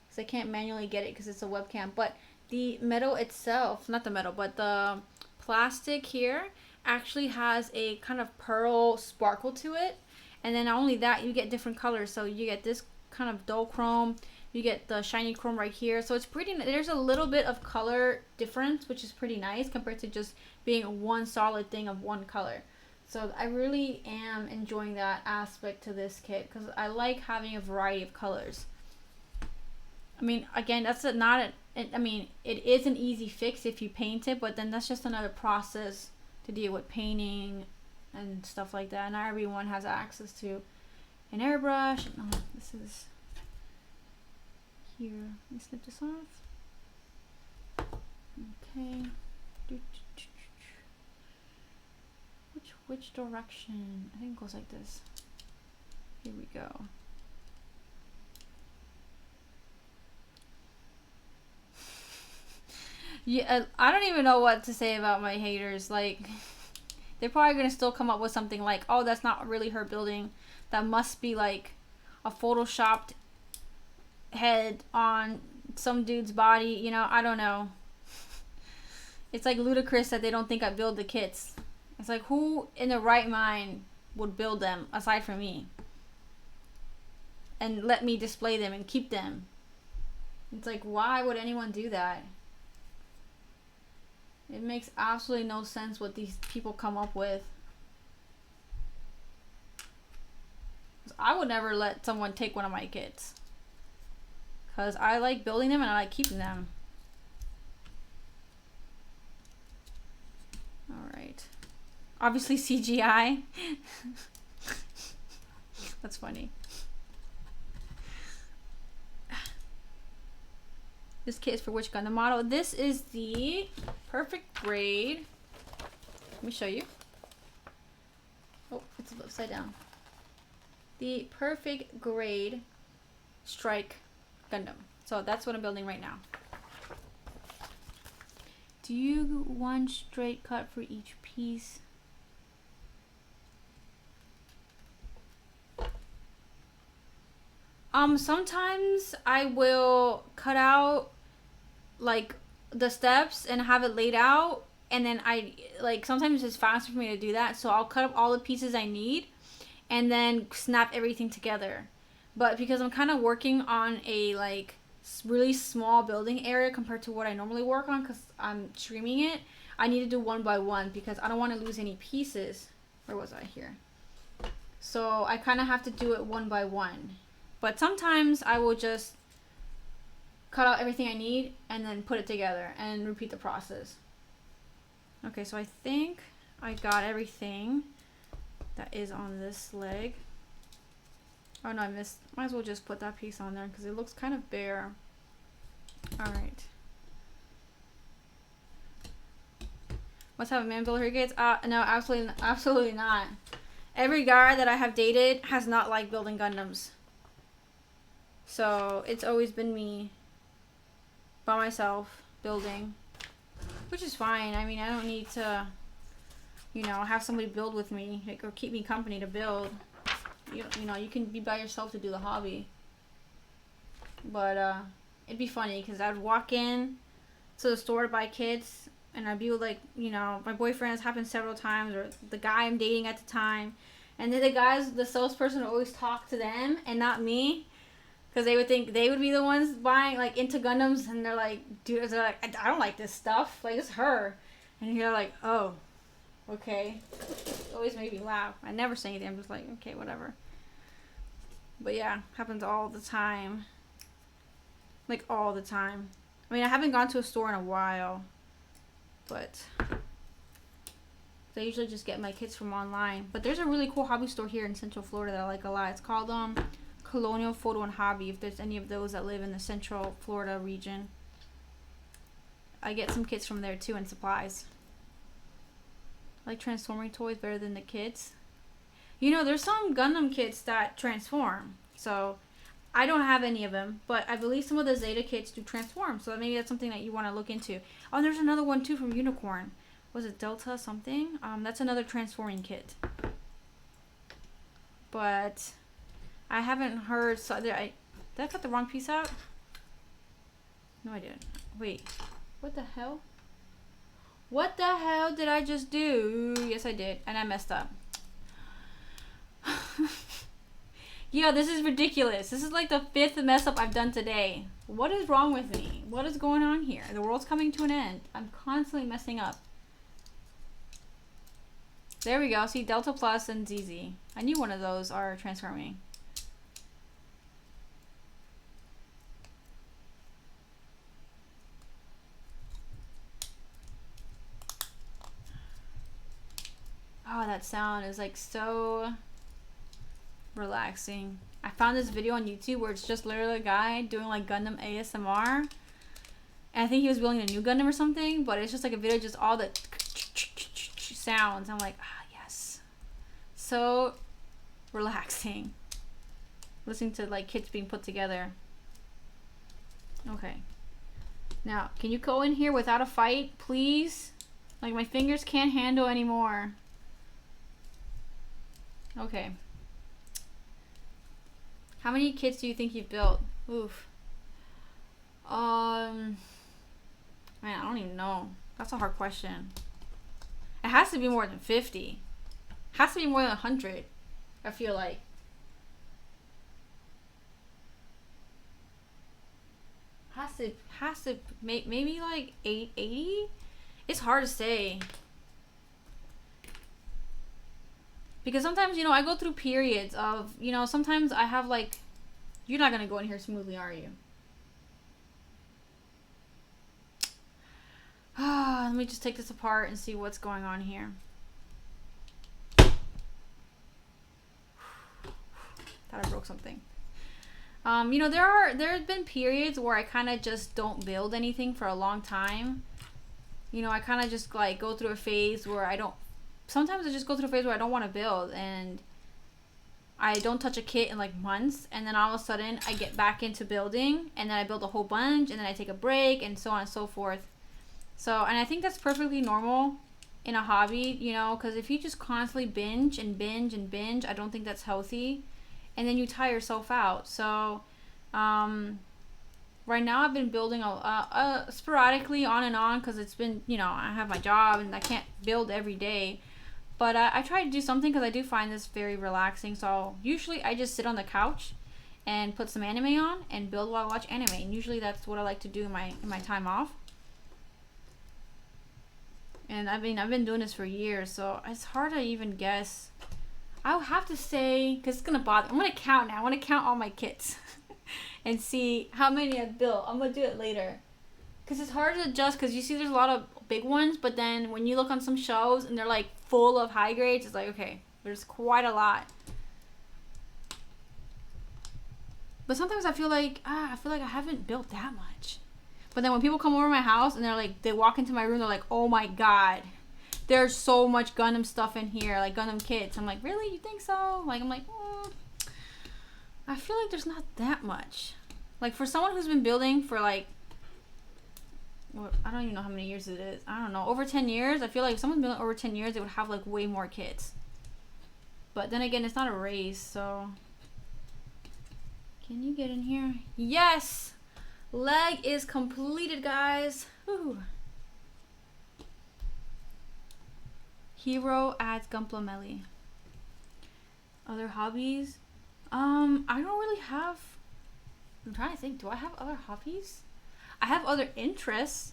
Because I can't manually get it because it's a webcam. But the metal itself, not the metal, but the plastic here actually has a kind of pearl sparkle to it. And then not only that, you get different colors. So you get this kind of dull chrome. You get the shiny chrome right here. So it's pretty, there's a little bit of color difference, which is pretty nice compared to just being one solid thing of one color. So I really am enjoying that aspect to this kit because I like having a variety of colors. I mean, again, that's it is an easy fix if you paint it, but then that's just another process to deal with painting and stuff like that. Not everyone has access to an airbrush. Oh, this is here. Let me snip this off. Okay. Which direction? I think it goes like this. Here we go. Yeah, I don't even know what to say about my haters. Like, they're probably gonna still come up with something like, oh, that's not really her building. That must be like a photoshopped head on some dude's body. You know, I don't know. It's like ludicrous that they don't think I build the kits. It's like, who in their right mind would build them aside from me? And let me display them and keep them. It's like, why would anyone do that? It makes absolutely no sense what these people come up with. I would never let someone take one of my kits. Because I like building them and I like keeping them. Alright. Obviously CGI. That's funny. This kit is for which Gundam model? This is the perfect grade. Let me show you. Oh, it's upside down. The perfect grade strike Gundam. So that's what I'm building right now. Do you one straight cut for each piece? Sometimes I will cut out like the steps and have it laid out, and then I like sometimes it's faster for me to do that, so I'll cut up all the pieces I need and then snap everything together. But because I'm kind of working on a like really small building area compared to what I normally work on because I'm streaming it, I need to do one by one because I don't want to lose any pieces. Where was I here? So I kind of have to do it one by one. But sometimes I will just cut out everything I need and then put it together and repeat the process. Okay, so I think I got everything that is on this leg. Oh no, I missed. Might as well just put that piece on there because it looks kind of bare. Alright. Must have a man builder who gets? No, absolutely not. Every guy that I have dated has not liked building Gundams. So it's always been me by myself building, which is fine. I mean, I don't need to, you know, have somebody build with me or keep me company to build. You know, you can be by yourself to do the hobby. But it'd be funny because I'd walk in to the store to buy kits and I'd be with, like, you know, my boyfriend. Has happened several times, or the guy I'm dating at the time, and then the salesperson would always talk to them and not me. Because they would think they would be the ones buying, like, into Gundams. And they're like, dude, they're like, I don't like this stuff. Like, it's her. And you're like, oh, okay. It always made me laugh. I never say anything. I'm just like, okay, whatever. But yeah, happens all the time. Like, all the time. I mean, I haven't gone to a store in a while. But I usually just get my kits from online. But there's a really cool hobby store here in Central Florida that I like a lot. It's called, Colonial Photo and Hobby, if there's any of those that live in the Central Florida region. I get some kits from there too, and supplies. I like transforming toys better than the kits. You know, there's some Gundam kits that transform. So, I don't have any of them, but I believe some of the Zeta kits do transform. So maybe that's something that you want to look into. Oh, and there's another one too from Unicorn. Was it Delta something? That's another transforming kit. But I haven't heard. So did I cut the wrong piece out? No, I didn't. Wait, what the hell? What the hell did I just do? Yes, I did, and I messed up. Yeah, this is ridiculous. This is like the 5th mess up I've done today. What is wrong with me? What is going on here? The world's coming to an end. I'm constantly messing up. There we go. See, Delta Plus and ZZ. I knew one of those are transforming. Oh, that sound is like so relaxing. I found this video on YouTube where it's just literally a guy doing like Gundam ASMR. And I think he was building a new Gundam or something, but it's just like a video, just all the sounds. I'm like, ah, yes. So relaxing. Listening to like kits being put together. Okay. Now, can you go in here without a fight, please? Like, my fingers can't handle anymore. Okay. How many kits do you think you've built? Oof. Man, I don't even know. That's a hard question. It has to be more than 50. It has to be more than 100, I feel like. Has to, maybe like 80? It's hard to say. Because sometimes, you know, I go through periods of, you know, sometimes I have like, you're not going to go in here smoothly, are you? Let me just take this apart and see what's going on here. Thought I broke something. You know, there's been periods where I kind of just don't build anything for a long time. You know, I kind of just like go through a phase where I don't. Sometimes I just go through a phase where I don't want to build, and I don't touch a kit in like months, and then all of a sudden I get back into building, and then I build a whole bunch, and then I take a break, and so on and so forth. So, and I think that's perfectly normal in a hobby, you know, because if you just constantly binge and binge and binge, I don't think that's healthy, and then you tire yourself out. So, right now I've been building sporadically on and on because it's been, you know, I have my job and I can't build every day. But I try to do something because I do find this very relaxing. So usually I just sit on the couch and put some anime on and build while I watch anime. And usually that's what I like to do in my time off. And I've been doing this for years, so it's hard to even guess. I'll have to say, because it's gonna bother. I'm gonna count now. I want to count all my kits and see how many I've built. I'm gonna do it later. Because it's hard to adjust, because you see there's a lot of big ones, but then when you look on some shelves and they're like full of high grades, it's like, okay, there's quite a lot. But sometimes I feel like I haven't built that much. But then when people come over my house and they're like, they walk into my room, they're like, oh my god, there's so much Gundam stuff in here, like Gundam kits. I'm like, really? You think so? Like, I'm like, I feel like there's not that much. Like, for someone who's been building for like, I don't even know how many years it is. I don't know. Over 10 years? I feel like if someone's been over 10 years, they would have like way more kits. But then again, it's not a race, so. Can you get in here? Yes! Leg is completed, guys. Whew. Hero adds Gunpla melee. Other hobbies? I don't really have. I'm trying to think. Do I have other hobbies? I have other interests,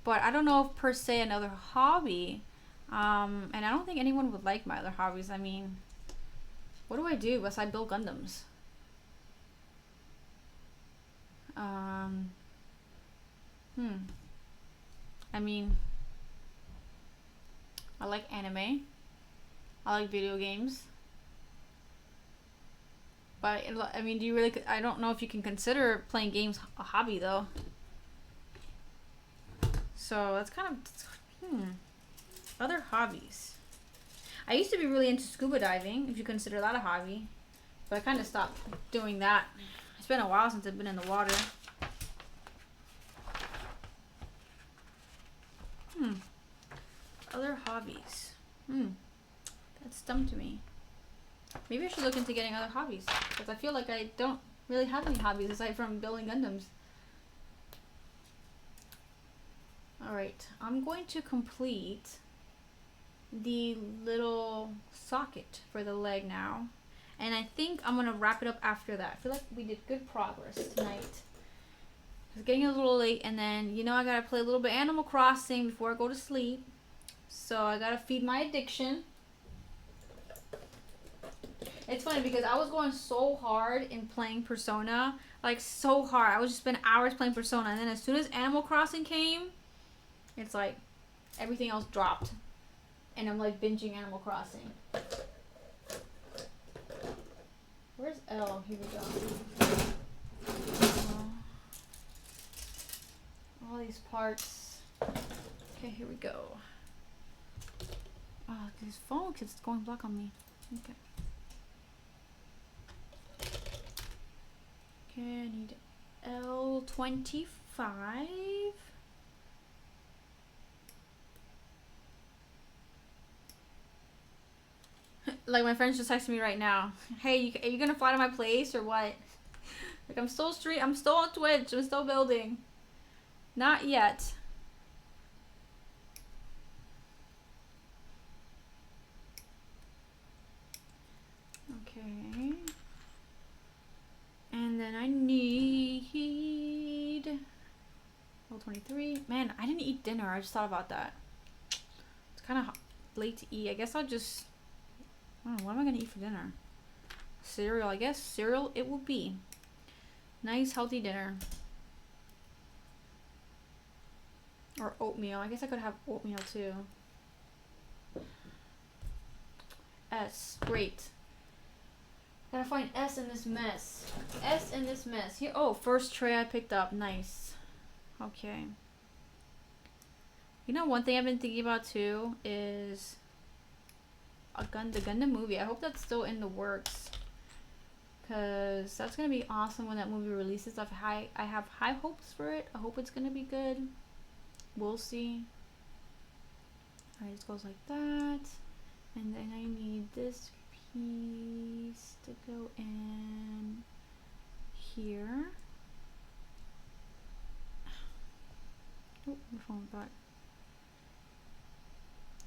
but I don't know if per se another hobby. And I don't think anyone would like my other hobbies. I mean, what do I do besides build Gundams? I mean, I like anime. I like video games. But, I mean, do you really... I don't know if you can consider playing games a hobby, though. So, that's kind of... Other hobbies. I used to be really into scuba diving, if you consider that a hobby. But I kind of stopped doing that. It's been a while since I've been in the water. Other hobbies. That stumped me. Maybe I should look into getting other hobbies. Because I feel like I don't really have any hobbies aside from building Gundams. Alright, I'm going to complete the little socket for the leg now. And I think I'm going to wrap it up after that. I feel like we did good progress tonight. It's getting a little late, and then, you know, I gotta play a little bit Animal Crossing before I go to sleep. So I gotta feed my addiction. It's funny because I was going so hard in playing Persona. Like, so hard. I was just spending hours playing Persona. And then as soon as Animal Crossing came, it's like everything else dropped. And I'm like binging Animal Crossing. Where's L? Here we go. All these parts. Okay, here we go. Oh, this phone keeps going black on me. Okay. Okay, I need L25. Like, my friends just texted me right now. Hey, are you gonna fly to my place or what? Like, I'm still on Twitch. I'm still building. Not yet. Okay. And then I need L23. Man, I didn't eat dinner. I just thought about that. It's kind of late to eat. I guess I'll just... I don't know. What am I going to eat for dinner? Cereal, I guess. Cereal it will be. Nice, healthy dinner. Or oatmeal. I guess I could have oatmeal too. S. Great. Gotta find S in this mess. S in this mess. Here. Oh, first tray I picked up. Nice. Okay. You know, one thing I've been thinking about too is the Gundam movie. I hope that's still in the works, cause that's gonna be awesome when that movie releases. I have high hopes for it. I hope it's gonna be good. We'll see. Alright, it goes like that, and then I need this piece to go in here. Oh, my phone back.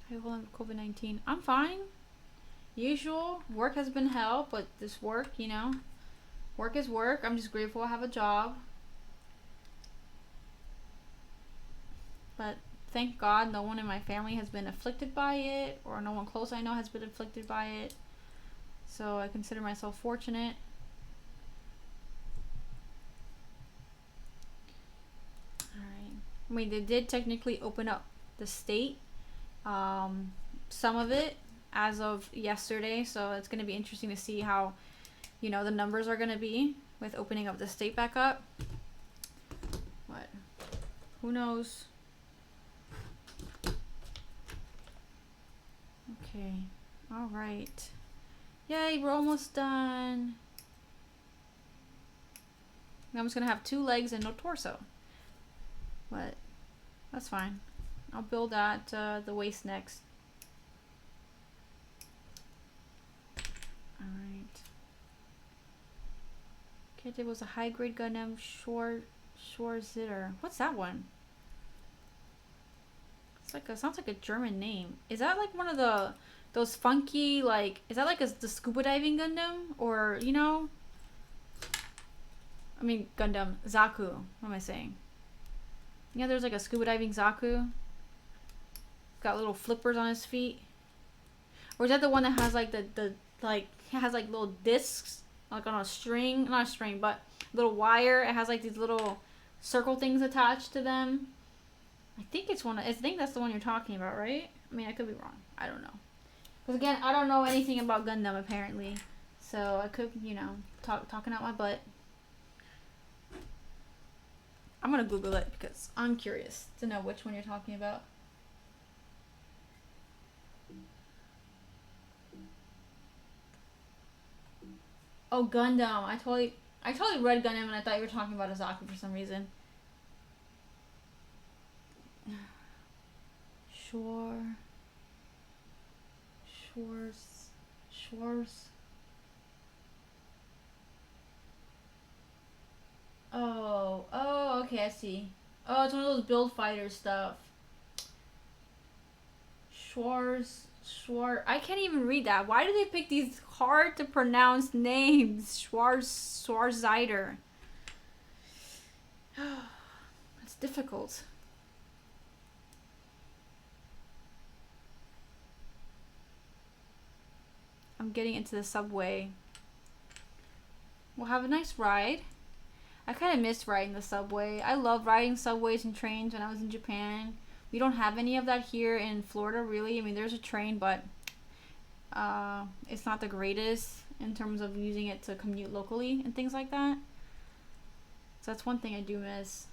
Hey, hold on, COVID-19. I'm fine. Usual. Work has been hell, but this work, you know, work is work. I'm just grateful I have a job. But thank God no one in my family has been afflicted by it, or no one close I know has been afflicted by it. So I consider myself fortunate. Alright. I mean, they did technically open up the state. Some of it as of yesterday, so it's going to be interesting to see how, you know, the numbers are going to be with opening up the state back up. But who knows? Okay. All right. Yay, we're almost done. I'm just going to have 2 legs and no torso. But that's fine. I'll build at the waist next. Alright. Okay, there was a high-grade Gundam Schwarzitter. What's that one? It's like sounds like a German name. Is that like one of those funky, like, is that like the scuba diving Gundam? Or, you know? I mean, Gundam. Zaku. What am I saying? Yeah, there's like a scuba diving Zaku. Got little flippers on his feet. Or is that the one that has like the like, it has like little discs like on a string, not a string, but little wire. It has like these little circle things attached to them. I think it's I think that's the one you're talking about, right? I mean, I could be wrong. I don't know. Because again, I don't know anything about Gundam apparently. So I could, you know, talking out my butt. I'm gonna Google it because I'm curious to know which one you're talking about. Oh, Gundam. I totally read Gundam and I thought you were talking about Azaku for some reason. Schwarz. Oh, okay, I see. Oh, it's one of those build fighter stuff. I can't even read that. Why do they pick these hard to pronounce names? Schwarzider. It's difficult. I'm getting into the subway. We'll have a nice ride. I kind of miss riding the subway. I love riding subways and trains when I was in Japan. We don't have any of that here in Florida, really. I mean, there's a train, but it's not the greatest in terms of using it to commute locally and things like that. So that's one thing I do miss.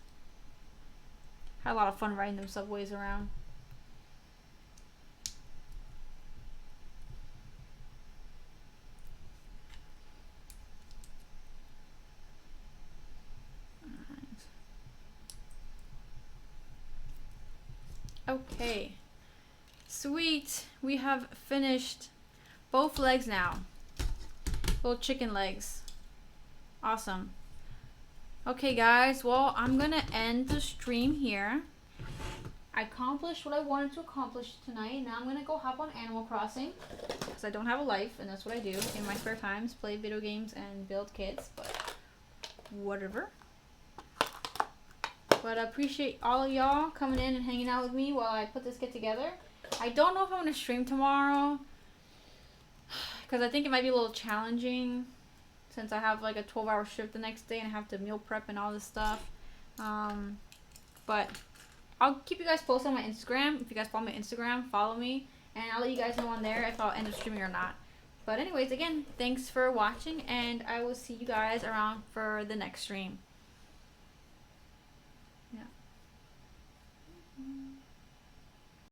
Had a lot of fun riding those subways around. Okay, sweet. We have finished both legs now. Little chicken legs. Awesome. Okay, guys. Well, I'm gonna end the stream here. I accomplished what I wanted to accomplish tonight. Now I'm gonna go hop on Animal Crossing because I don't have a life, and that's what I do in my spare times: play video games and build kits. But whatever. But I appreciate all of y'all coming in and hanging out with me while I put this kit together. I don't know if I'm going to stream tomorrow because I think it might be a little challenging since I have like a 12-hour shift the next day and I have to meal prep and all this stuff. But I'll keep you guys posted on my Instagram. If you guys follow my Instagram, follow me. And I'll let you guys know on there if I'll end up streaming or not. But anyways, again, thanks for watching, and I will see you guys around for the next stream.